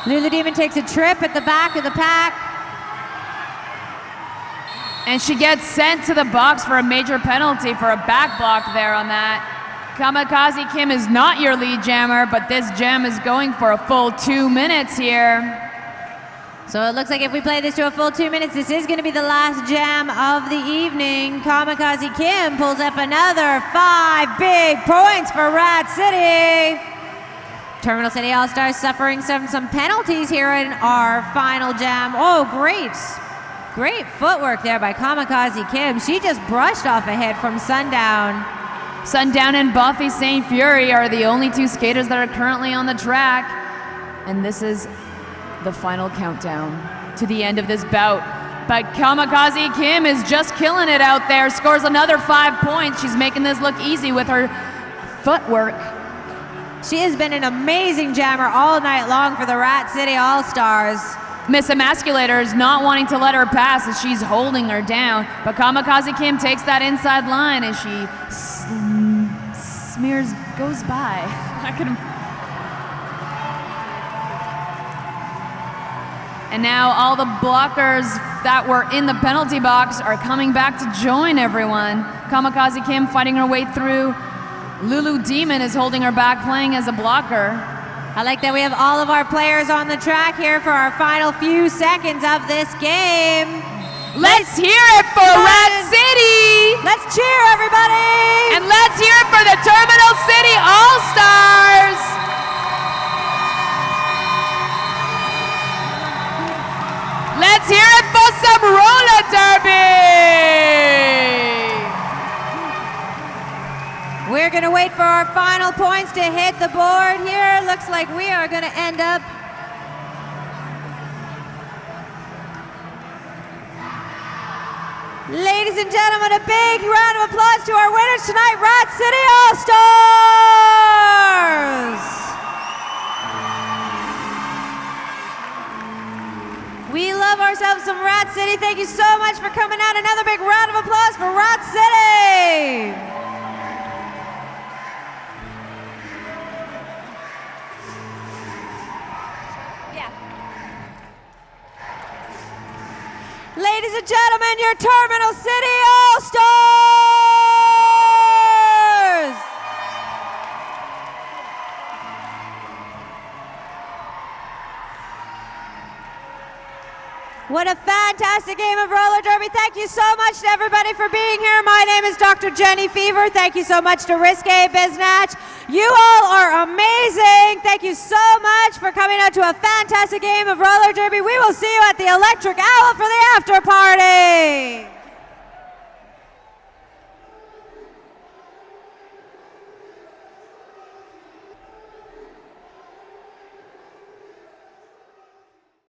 Lulu Demon takes a trip at the back of the pack. And she gets sent to the box for a major penalty for a back block there on that. Kamikaze Kim is not your lead jammer, but this jam is going for a full 2 minutes here. So it looks like if we play this to a full 2 minutes, this is going to be the last jam of the evening. Kamikaze Kim pulls up another 5 big points for Rat City. Terminal City All-Stars suffering some penalties here in our final jam. Oh, great footwork there by Kamikaze Kim. She just brushed off a hit from Sundown. Sundown and Buffy St. Fury are the only two skaters that are currently on the track. And this is the final countdown to the end of this bout. But Kamikaze Kim is just killing it out there, scores another 5 points. She's making this look easy with her footwork. She has been an amazing jammer all night long for the Rat City All-Stars. Miss Emasculator is not wanting to let her pass as she's holding her down, but Kamikaze Kim takes that inside line as she goes by. And now all the blockers that were in the penalty box are coming back to join everyone. Kamikaze Kim fighting her way through. Lulu Demon is holding her back, playing as a blocker. I like that we have all of our players on the track here for our final few seconds of this game. Let's hear it for Rat City! Let's cheer, everybody! And let's hear it for the Terminal City All-Stars! Let's hear it for some roller derby! We're gonna wait for our final points to hit the board here. Looks like we are gonna end up Ladies and gentlemen, a big round of applause to our winners tonight, Rat City All-Stars! We love ourselves some Rat City. Thank you so much for coming out. Another big round of applause for Rat City! Ladies and gentlemen, your Terminal City All-Stars! What a fantastic game of roller derby. Thank you so much to everybody for being here. My name is Dr. Jenny Fever. Thank you so much to Risque Biznatch. You all are amazing. Thank you so much for coming out to a fantastic game of roller derby. We will see you at the Electric Owl for the after party.